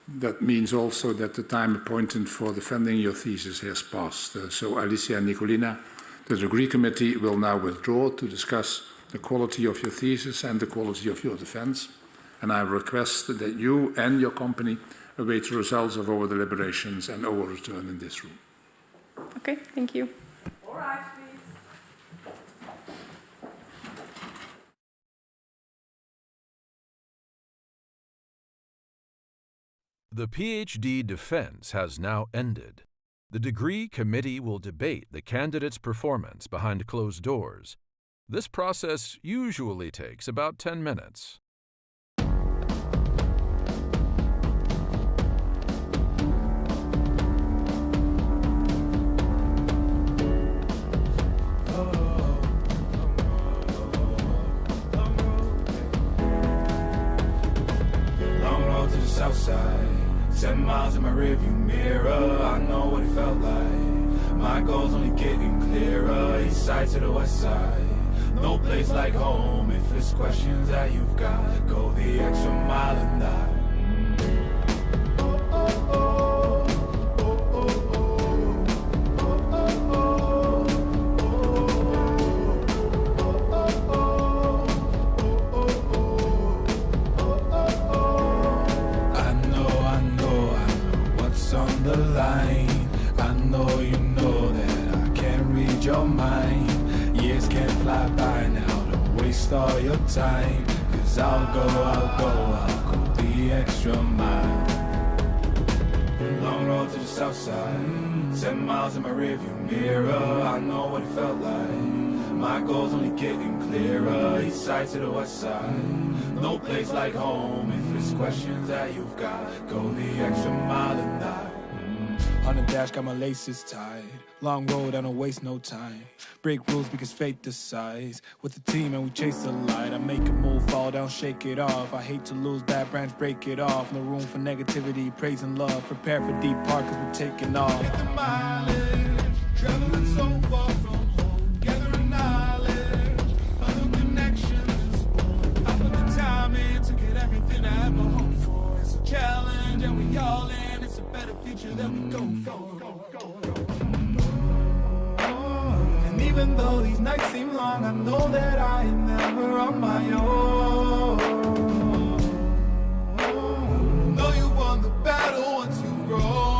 that means also that the time appointed for defending your thesis has passed. So Olesia Nikulina, the degree committee, will now withdraw to discuss the quality of your thesis and the quality of your defense. And I request that you and your company await the results of our deliberations and our return in this room. Okay, thank you. All right. The PhD defense has now ended. The degree committee will debate the candidate's performance behind closed doors This process usually takes about 10 minutes. Southside, 10 miles in my rearview mirror. I know what it felt like. My goals only getting clearer. East side to the west side. No place like home. If it's questions that you've got, go the extra mile and die. All your time, 'cause I'll go the extra mile. Long road to the south side, 10 miles in my rearview mirror. I know what it felt like. My goals only getting clearer. East side to the west side. No place like home. If it's questions that you've got, go the extra mile and die. On the dash, got my laces tied. Long road, I don't waste no time. Break rules because fate decides. With the team and we chase the light. I make a move, fall down, shake it off. I hate to lose, bad branch, break it off. No room for negativity, praise and love. Prepare for deep part cause we're taking off. Hit the mileage, traveling so far from home. Gathering knowledge, other connections. I put the time in to get everything I ever hoped for. It's a challenge and we all in. It's a better future that we go for. Even though these nights seem long, I know that I am never on my own. Know you won the battle once you've grown.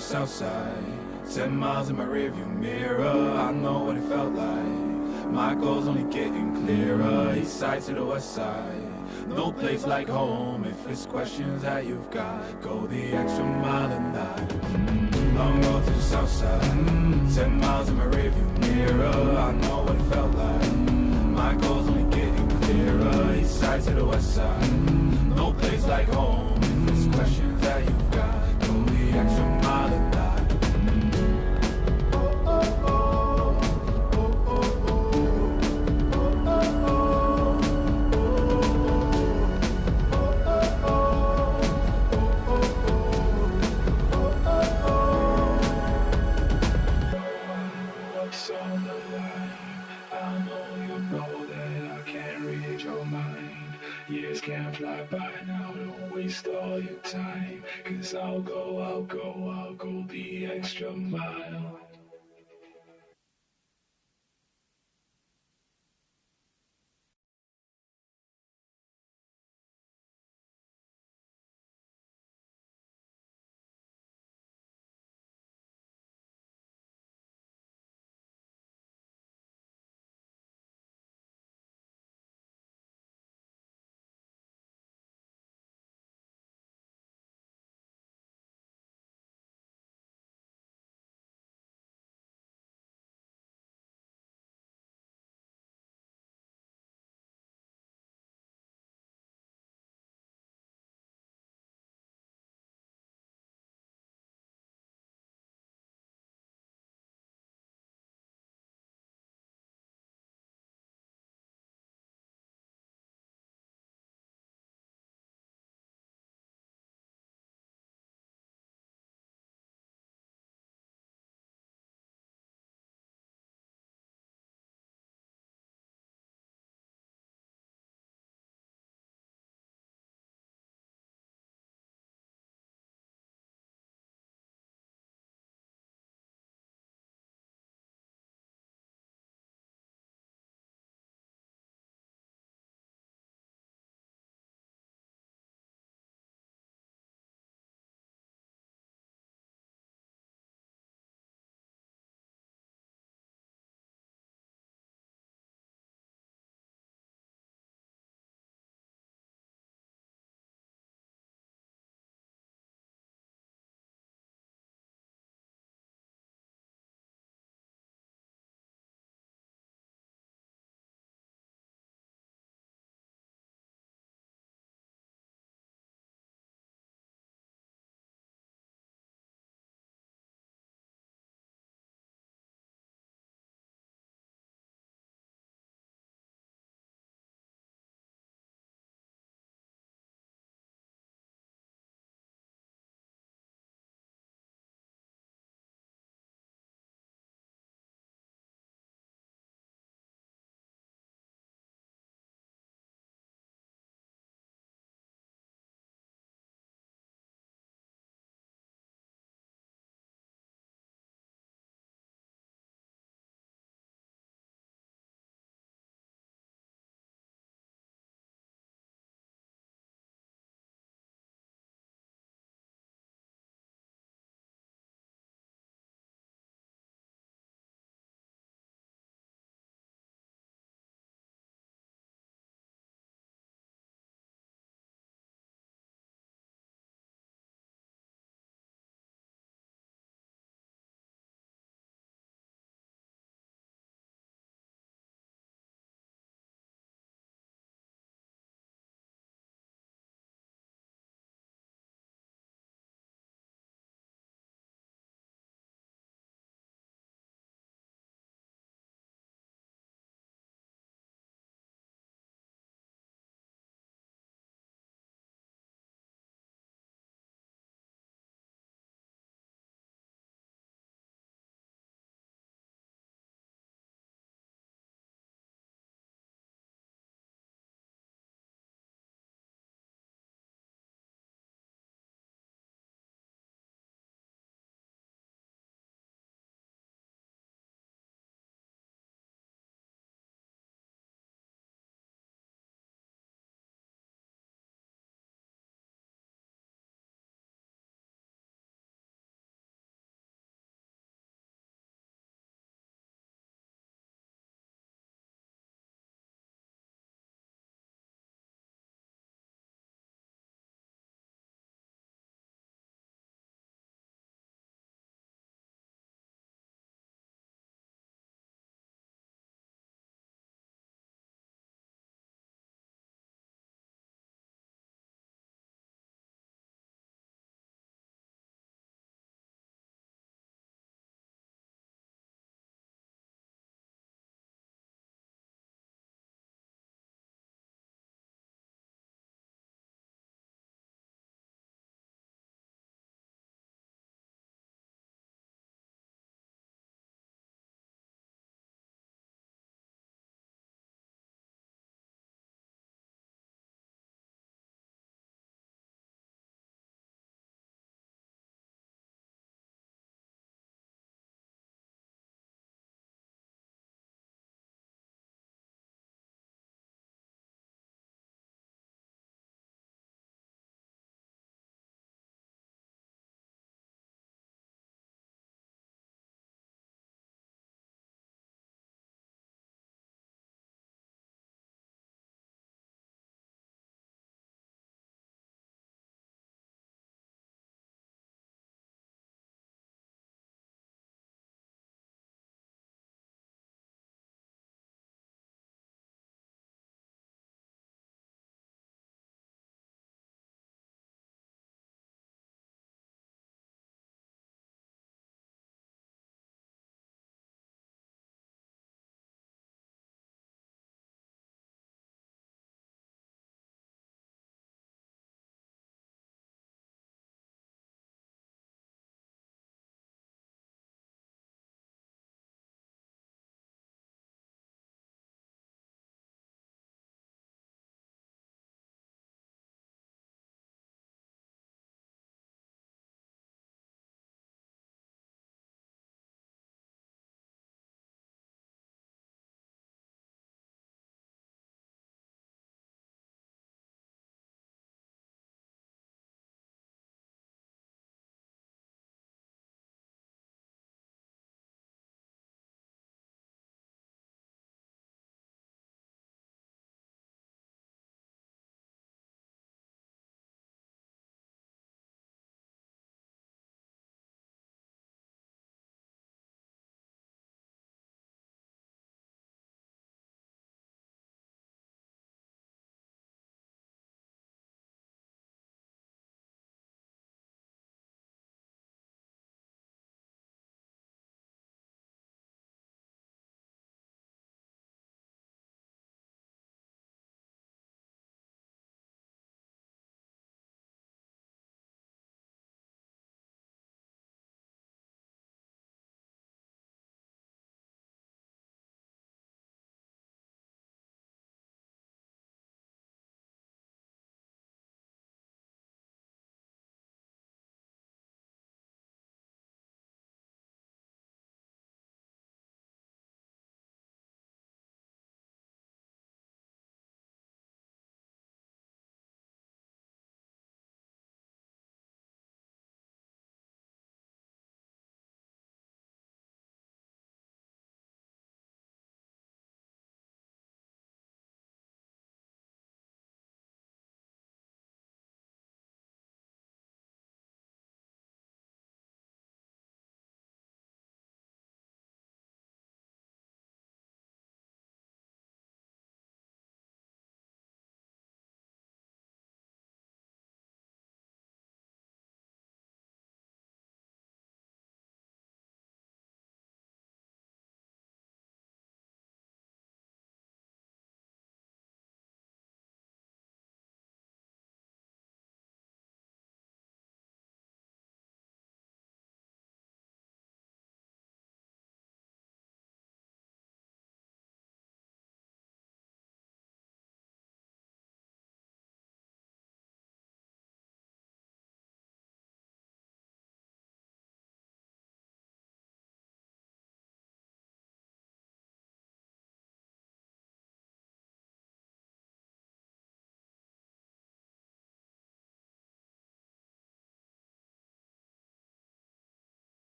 South side, 10 miles in my rearview mirror. I know what it felt like. My goals only getting clearer. East side to the west side. No place like home. If it's questions that you've got, go the extra mile and die. Long road to the south side, 10 miles in my rearview mirror. I know what it felt like. My goals only getting clearer. East side to the west side. No place like home. If it's questions that you've got, go the extra mile and die. Years can't fly by now, don't waste all your time. 'Cause I'll go the extra mile.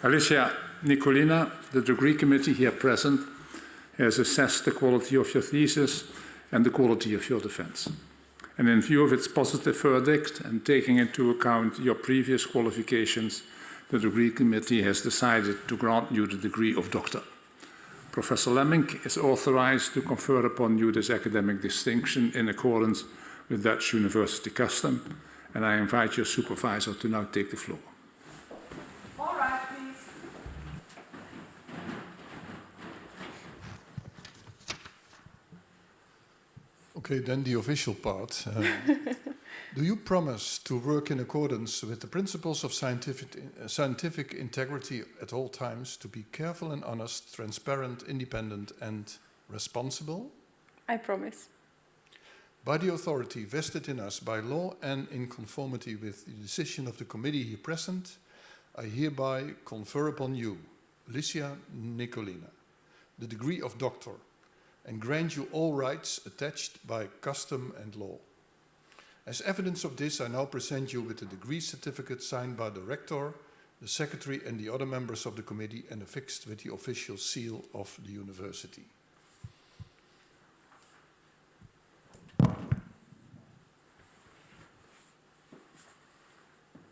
Olesia Nikulina, the degree committee here present, has assessed the quality of your thesis and the quality of your defense. And in view of its positive verdict and taking into account your previous qualifications, the degree committee has decided to grant you the degree of doctor. Professor Lemming is authorized to confer upon you this academic distinction in accordance with Dutch university custom, and I invite your supervisor to now take the floor. All right, please. Okay, then the official part. Do you promise to work in accordance with the principles of scientific integrity at all times, to be careful and honest, transparent, independent, and responsible? I promise. By the authority vested in us by law and in conformity with the decision of the committee here present, I hereby confer upon you, Olesia Nikulina, the degree of doctor, and grant you all rights attached by custom and law. As evidence of this, I now present you with the degree certificate signed by the rector, the secretary, and the other members of the committee, and affixed with the official seal of the university.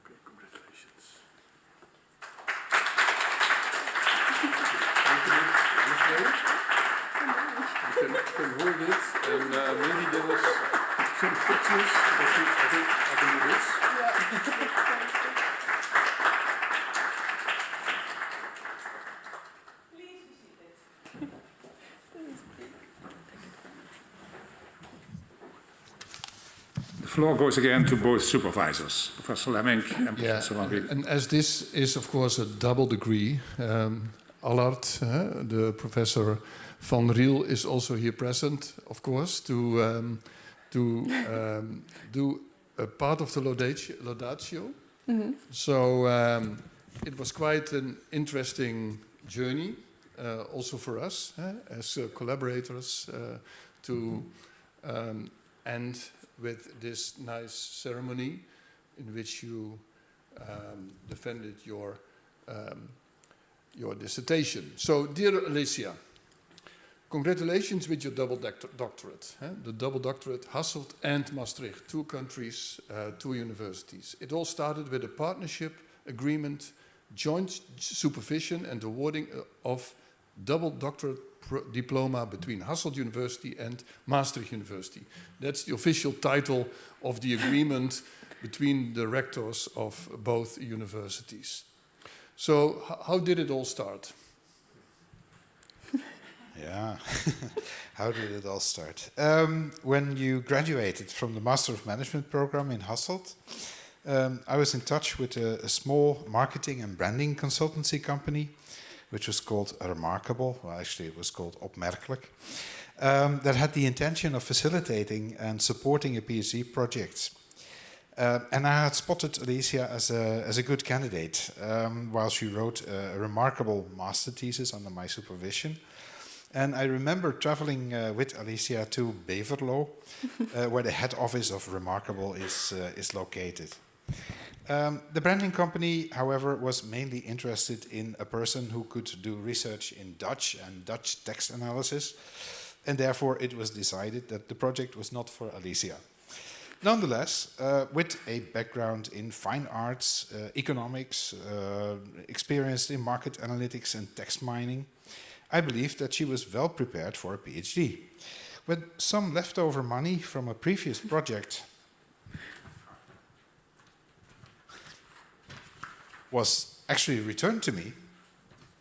Okay, congratulations. You can hold it and maybe give us some pictures. I think I can do this. The floor goes again to both supervisors, Professor Lemming and Professor Van Riel. And as this is, of course, a double degree, Allard, the Professor Van Riel, is also here present, of course, to do a part of the laudatio. Mm-hmm. So it was quite an interesting journey, also for us as collaborators, to end with this nice ceremony in which you defended your dissertation. So, dear Olesia, congratulations with your double doctorate. The double doctorate, Hasselt and Maastricht, 2 countries, 2 universities. It all started with a partnership agreement, joint supervision and awarding of double doctorate diploma between Hasselt University and Maastricht University. That's the official title of the agreement between the rectors of both universities. So, how did it all start? Yeah, how did it all start? When you graduated from the Master of Management program in Hasselt, I was in touch with a small marketing and branding consultancy company, which was called Remarkable. Well, actually, it was called Opmerkelijk, that had the intention of facilitating and supporting a PhD project. And I had spotted Olesia as a good candidate while she wrote a remarkable master thesis under my supervision. And I remember traveling with Olesia to Beverlo, where the head office of Remarkable is located. The branding company, however, was mainly interested in a person who could do research in Dutch and Dutch text analysis, and therefore it was decided that the project was not for Olesia. Nonetheless, with a background in fine arts, economics, experience in market analytics and text mining, I believed that she was well prepared for a PhD. When some leftover money from a previous project was actually returned to me,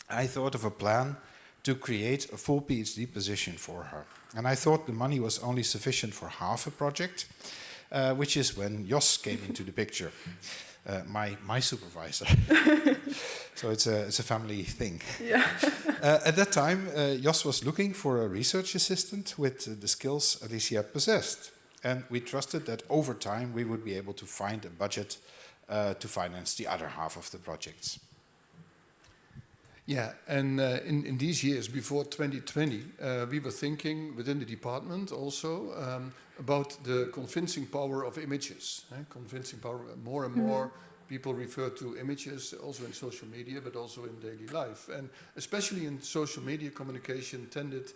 I thought of a plan to create a full PhD position for her. And I thought the money was only sufficient for half a project, which is when Jos came into the picture, my supervisor. So it's a family thing. Yeah. At that time, Jos was looking for a research assistant with the skills Olesia possessed. And we trusted that over time we would be able to find a budget to finance the other half of the projects. Yeah, and in these years before 2020, we were thinking within the department also about the convincing power of images. Convincing power, more and more People refer to images also in social media, but also in daily life. And especially in social media, communication tended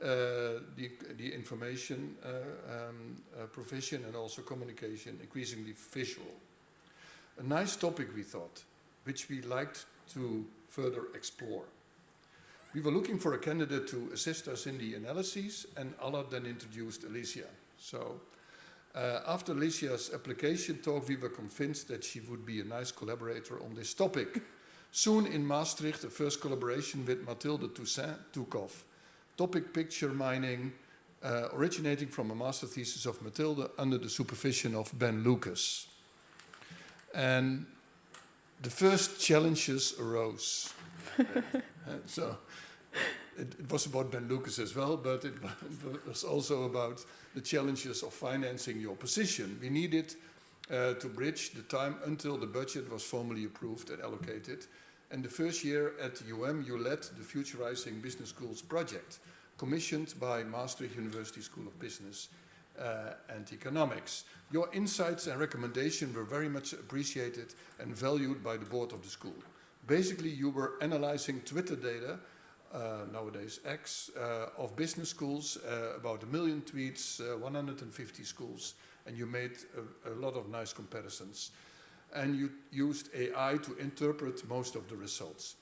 the information provision and also communication increasingly visual. A nice topic, we thought, which we liked to further explore. We were looking for a candidate to assist us in the analyses, and Allah then introduced Olesia. So after Olesia's application talk, we were convinced that she would be a nice collaborator on this topic. Soon in Maastricht, the first collaboration with Mathilde Toussaint took off. Topic picture mining, originating from a master thesis of Mathilde under the supervision of Ben Lucas. And the first challenges arose. So it was about Ben Lucas as well, but it was also about the challenges of financing your position. We needed to bridge the time until the budget was formally approved and allocated. And the first year at UM, you led the Futurizing Business Schools project, commissioned by Maastricht University School of Business and Economics. Your insights and recommendations were very much appreciated and valued by the board of the school. Basically, you were analyzing Twitter data, nowadays X, of business schools, about 1 million tweets, 150 schools, and you made a lot of nice comparisons. And you used AI to interpret most of the results.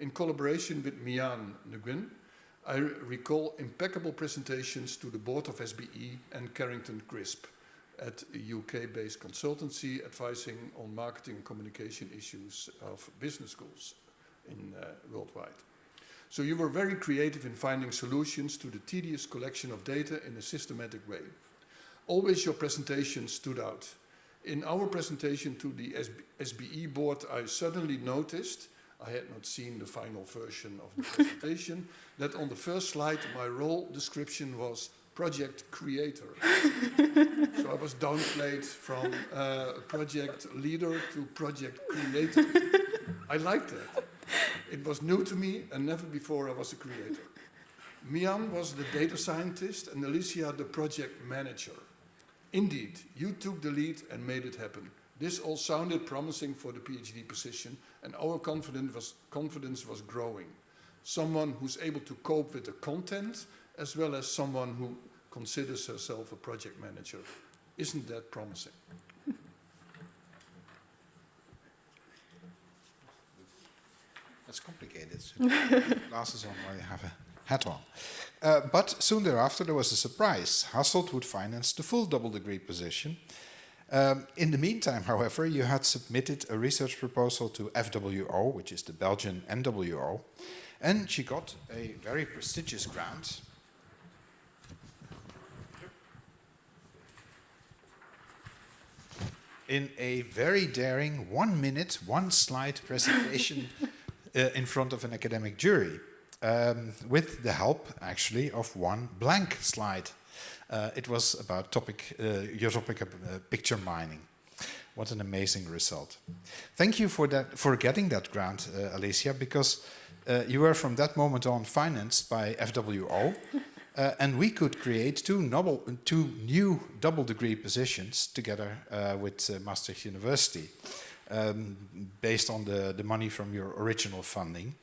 In collaboration with Maastricht Nguyen, I recall impeccable presentations to the board of SBE and Carrington Crisp at a UK-based consultancy advising on marketing and communication issues of business schools worldwide. So you were very creative in finding solutions to the tedious collection of data in a systematic way. Always your presentation stood out. In our presentation to the SBE board, I suddenly noticed, I had not seen the final version of the presentation, that on the first slide my role description was project creator. So I was downplayed from project leader to project creator. I liked that. It was new to me, and never before I was a creator. Mian was the data scientist and Olesia the project manager. Indeed, you took the lead and made it happen. This all sounded promising for the PhD position, and our confidence was growing. Someone who's able to cope with the content, as well as someone who considers herself a project manager. Isn't that promising? That's complicated. So glasses on while you have a hat on. But soon thereafter there was a surprise. Hasselt would finance the full double degree position. In the meantime, however, you had submitted a research proposal to FWO, which is the Belgian NWO, and she got a very prestigious grant. In a very daring 1 minute, 1 slide presentation in front of an academic jury, with the help actually of 1 blank slide. It was about your topic picture mining. What an amazing result. Thank you for getting that grant, Olesia, because you were from that moment on financed by FWO, and we could create 2 new double degree positions together with Maastricht University, based on the money from your original funding.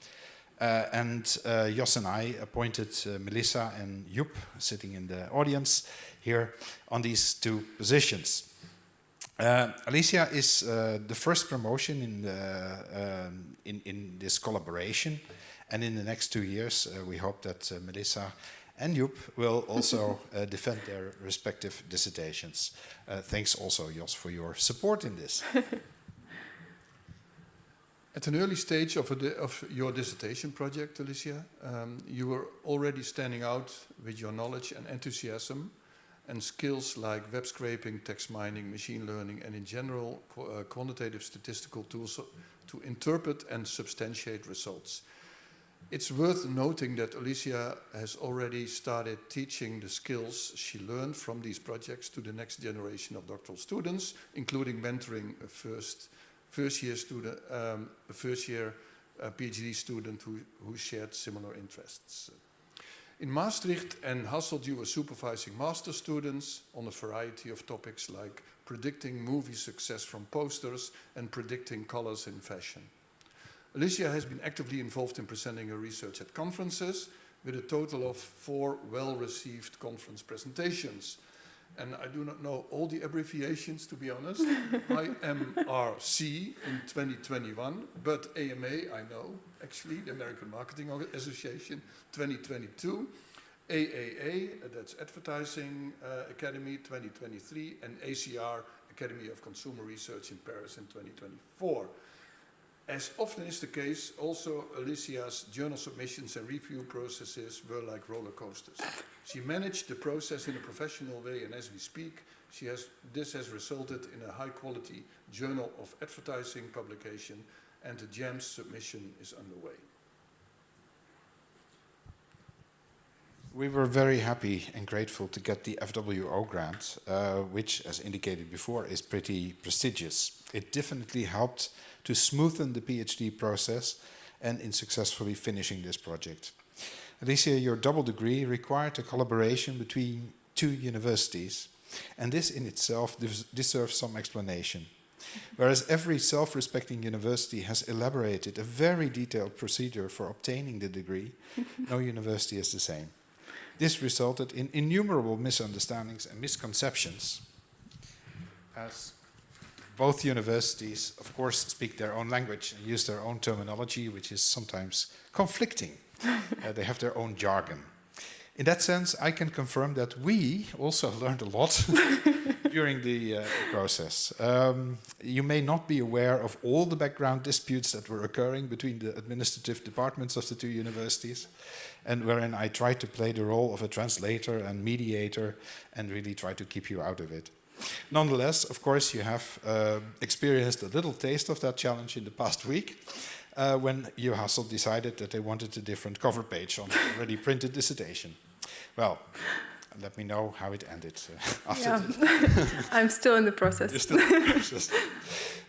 And Jos and I appointed Melissa and Joep, sitting in the audience here, on these 2 positions. Olesia is the first promotion in this collaboration, and in the next 2 years we hope that Melissa and Joep will also defend their respective dissertations. Thanks also, Jos, for your support in this. At an early stage of your dissertation project, Olesia, you were already standing out with your knowledge and enthusiasm and skills like web scraping, text mining, machine learning, and in general quantitative statistical tools to interpret and substantiate results. It's worth noting that Olesia has already started teaching the skills she learned from these projects to the next generation of doctoral students, including mentoring a first-year PhD student who shared similar interests. In Maastricht and Hasselt, you were supervising master students on a variety of topics like predicting movie success from posters and predicting colors in fashion. Olesia has been actively involved in presenting her research at conferences, with a total of 4 well-received conference presentations. And I do not know all the abbreviations, to be honest. IMRC in 2021, but AMA, I know, actually, the American Marketing Association, 2022. AAA, that's Advertising Academy, 2023, and ACR, Academy of Consumer Research in Paris in 2024. As often is the case, also Olesia's journal submissions and review processes were like roller coasters. She managed the process in a professional way, and as we speak, this has resulted in a high-quality journal of advertising publication, and the GEMS submission is underway. We were very happy and grateful to get the FWO grant, which, as indicated before, is pretty prestigious. It definitely helped to smoothen the PhD process and in successfully finishing this project. Olesia, your double degree required a collaboration between 2 universities, and this in itself deserves some explanation. Whereas every self-respecting university has elaborated a very detailed procedure for obtaining the degree, no university is the same. This resulted in innumerable misunderstandings and misconceptions, as both universities, of course, speak their own language and use their own terminology, which is sometimes conflicting. They have their own jargon. In that sense, I can confirm that we also learned a lot during the process. You may not be aware of all the background disputes that were occurring between the administrative departments of the 2 universities, and wherein I tried to play the role of a translator and mediator and really try to keep you out of it. Nonetheless, of course, you have experienced a little taste of that challenge in the past week when you Hasselt decided that they wanted a different cover page on the already printed dissertation. Well, let me know how it ended after this. I'm still in the process. You're still in the process.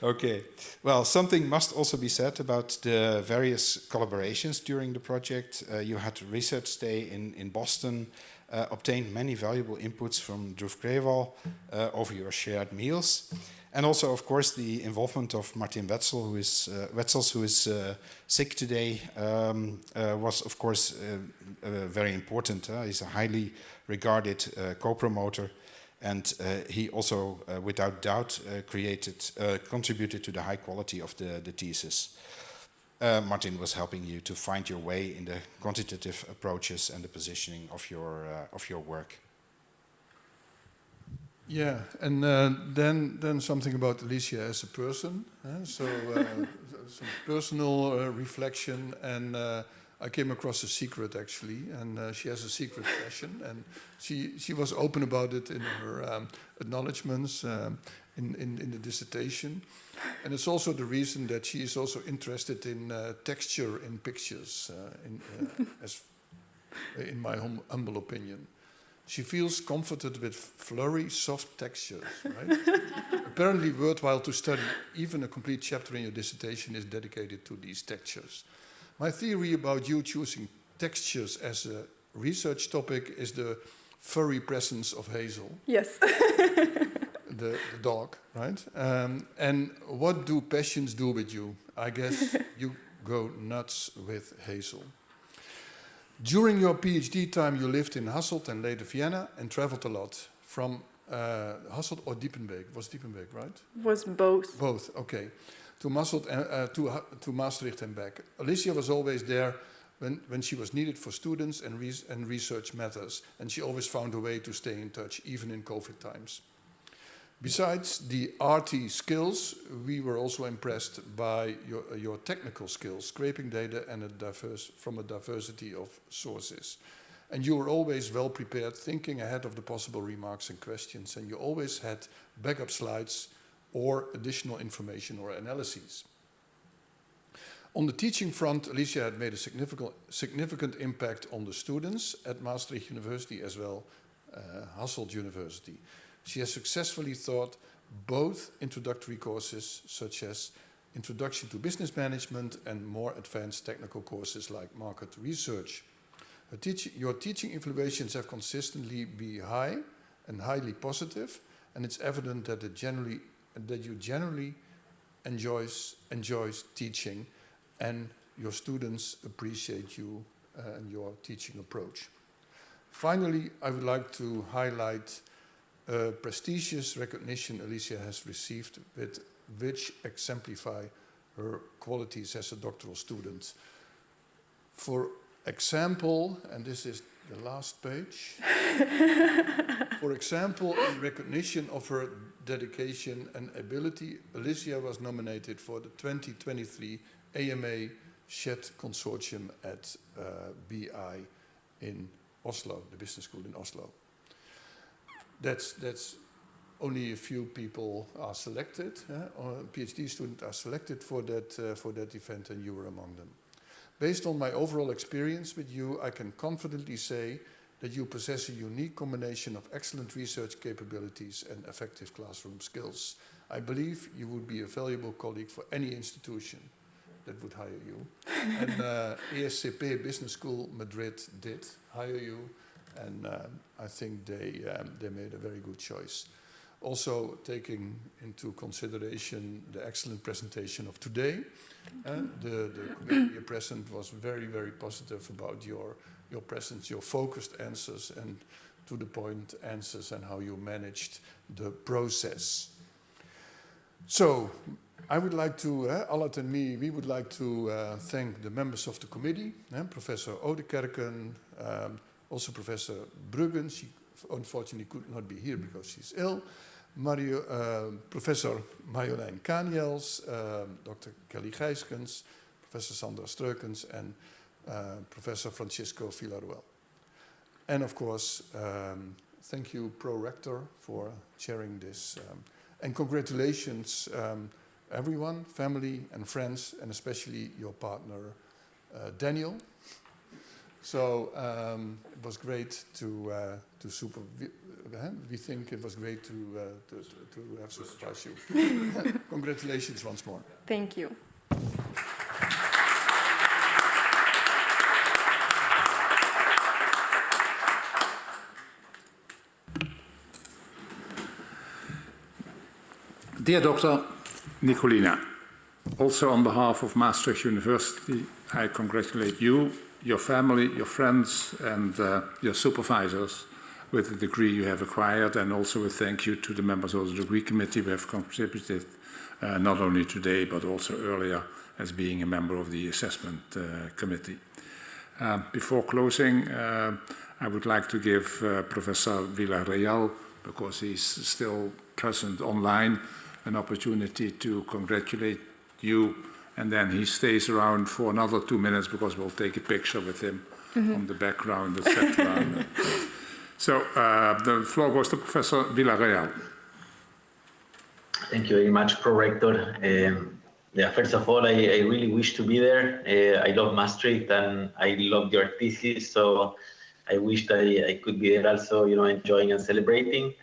Okay. Well, something must also be said about the various collaborations during the project. You had a research stay in Boston, obtained many valuable inputs from Dhruv Grewal over your shared meals. And also, of course, the involvement of Martin Wetzels, who is sick today, was, of course, very important. He's a highly regarded co-promoter, and he also, without doubt, contributed to the high quality of the thesis. Martin was helping you to find your way in the quantitative approaches and the positioning of your work. Yeah, and then something about Olesia as a person. Some personal reflection, and I came across a secret actually, and she has a secret passion, and she was open about it in her acknowledgements in the dissertation, and it's also the reason that she is also interested in texture in pictures, in my humble opinion. She feels comforted with flurry, soft textures, right? Apparently worthwhile to study. Even a complete chapter in your dissertation is dedicated to these textures. My theory about you choosing textures as a research topic is the furry presence of Hazel. Yes. the dog, right? And what do passions do with you? I guess you go nuts with Hazel. During your PhD time, you lived in Hasselt and later Vienna and traveled a lot from Hasselt or Diepenbeek. It was Diepenbeek, right? Was both. Both, okay. To Hasselt, to Maastricht and back. Olesia was always there when she was needed for students and research matters, and she always found a way to stay in touch, even in COVID times. Besides the arty skills, we were also impressed by your technical skills, scraping data and from a diversity of sources. And you were always well prepared, thinking ahead of the possible remarks and questions, and you always had backup slides or additional information or analyses. On the teaching front, Olesia had made a significant impact on the students at Maastricht University as well Hasselt University. She has successfully taught both introductory courses such as Introduction to Business Management and more advanced technical courses like Market Research. Your teaching evaluations have consistently been high and highly positive, and it's evident that you generally enjoys teaching, and your students appreciate you and your teaching approach. Finally, I would like to highlight a prestigious recognition Olesia has received, which exemplify her qualities as a doctoral student. For example, and this is the last page, for example, in recognition of her dedication and ability, Olesia was nominated for the 2023 AMA SHED Consortium at BI in Oslo, the business school in Oslo. That's only a few people are selected, or PhD students are selected for that event, and you were among them. Based on my overall experience with you, I can confidently say that you possess a unique combination of excellent research capabilities and effective classroom skills. I believe you would be a valuable colleague for any institution that would hire you. And ESCP Business School Madrid did hire you, and I think they made a very good choice. Also taking into consideration the excellent presentation of today, the committee present was very, very positive about your presence, your focused answers and to the point answers, and how you managed the process. So I would like to, Allard and me, we would like to thank the members of the committee, Professor Oudekerken, also Professor Bruggen. She unfortunately could not be here because she's ill. Professor Marjolein Kaniels, Dr. Kelly Gijskens, Professor Sandra Streukens, and Professor Francisco Villaruel. And of course, thank you, Pro-Rector, for chairing this. And congratulations, everyone, family and friends, and especially your partner, Daniel. So it was great to we think it was great to have supervised you. Congratulations once more. Thank you. Dear Dr. Nikulina, also on behalf of Maastricht University, I congratulate you, your family, your friends, and your supervisors with the degree you have acquired, and also a thank you to the members of the degree committee who have contributed not only today but also earlier as being a member of the assessment committee. Before closing, I would like to give Professor Villarreal, because he's still present online, an opportunity to congratulate you, and then he stays around for another 2 minutes because we'll take a picture with him on the background, etc. So the floor goes to Professor Villarreal. Thank you very much, Pro-Rector. Yeah, first of all, I really wish to be there. I love Maastricht and I love your thesis, so I wished I could be there also, enjoying and celebrating.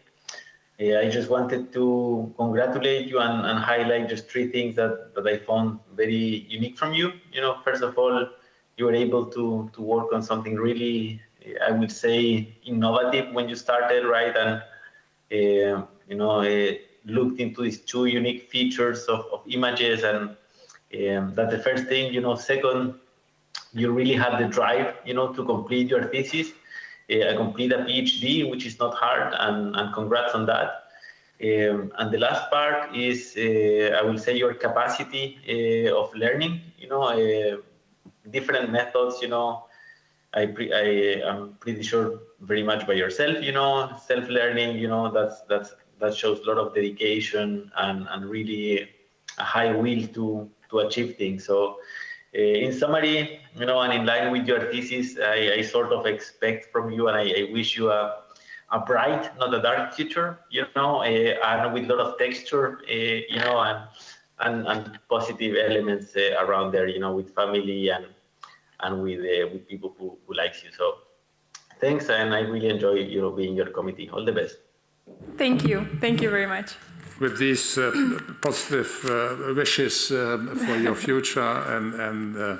I just wanted to congratulate you and highlight just 3 things that I found very unique from you. First of all, you were able to work on something really, I would say, innovative when you started, right? And, looked into these 2 unique features of images, and that's the first thing. Second, you really have the drive, to complete your thesis. Complete a PhD, which is not hard, and congrats on that. And the last part is, I will say, your capacity of learning. Different methods. I'm pretty sure very much by yourself. Self-learning. That shows a lot of dedication and really a high will to achieve things. So. In summary, and in line with your thesis, I sort of expect from you, and I wish you a bright, not a dark future, and with a lot of texture, and positive elements around there, with family and with people who likes you. So thanks, and I really enjoy, being your committee. All the best. Thank you. Thank you very much. With these positive wishes for your future, and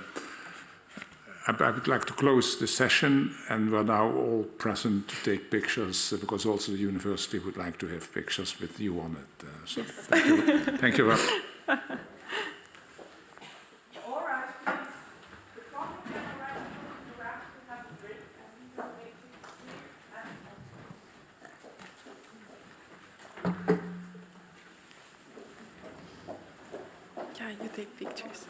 I would like to close the session, and we're now all present to take pictures, because also the university would like to have pictures with you on it. So Yes. thank you. Thank you very much. Yeah, you take pictures.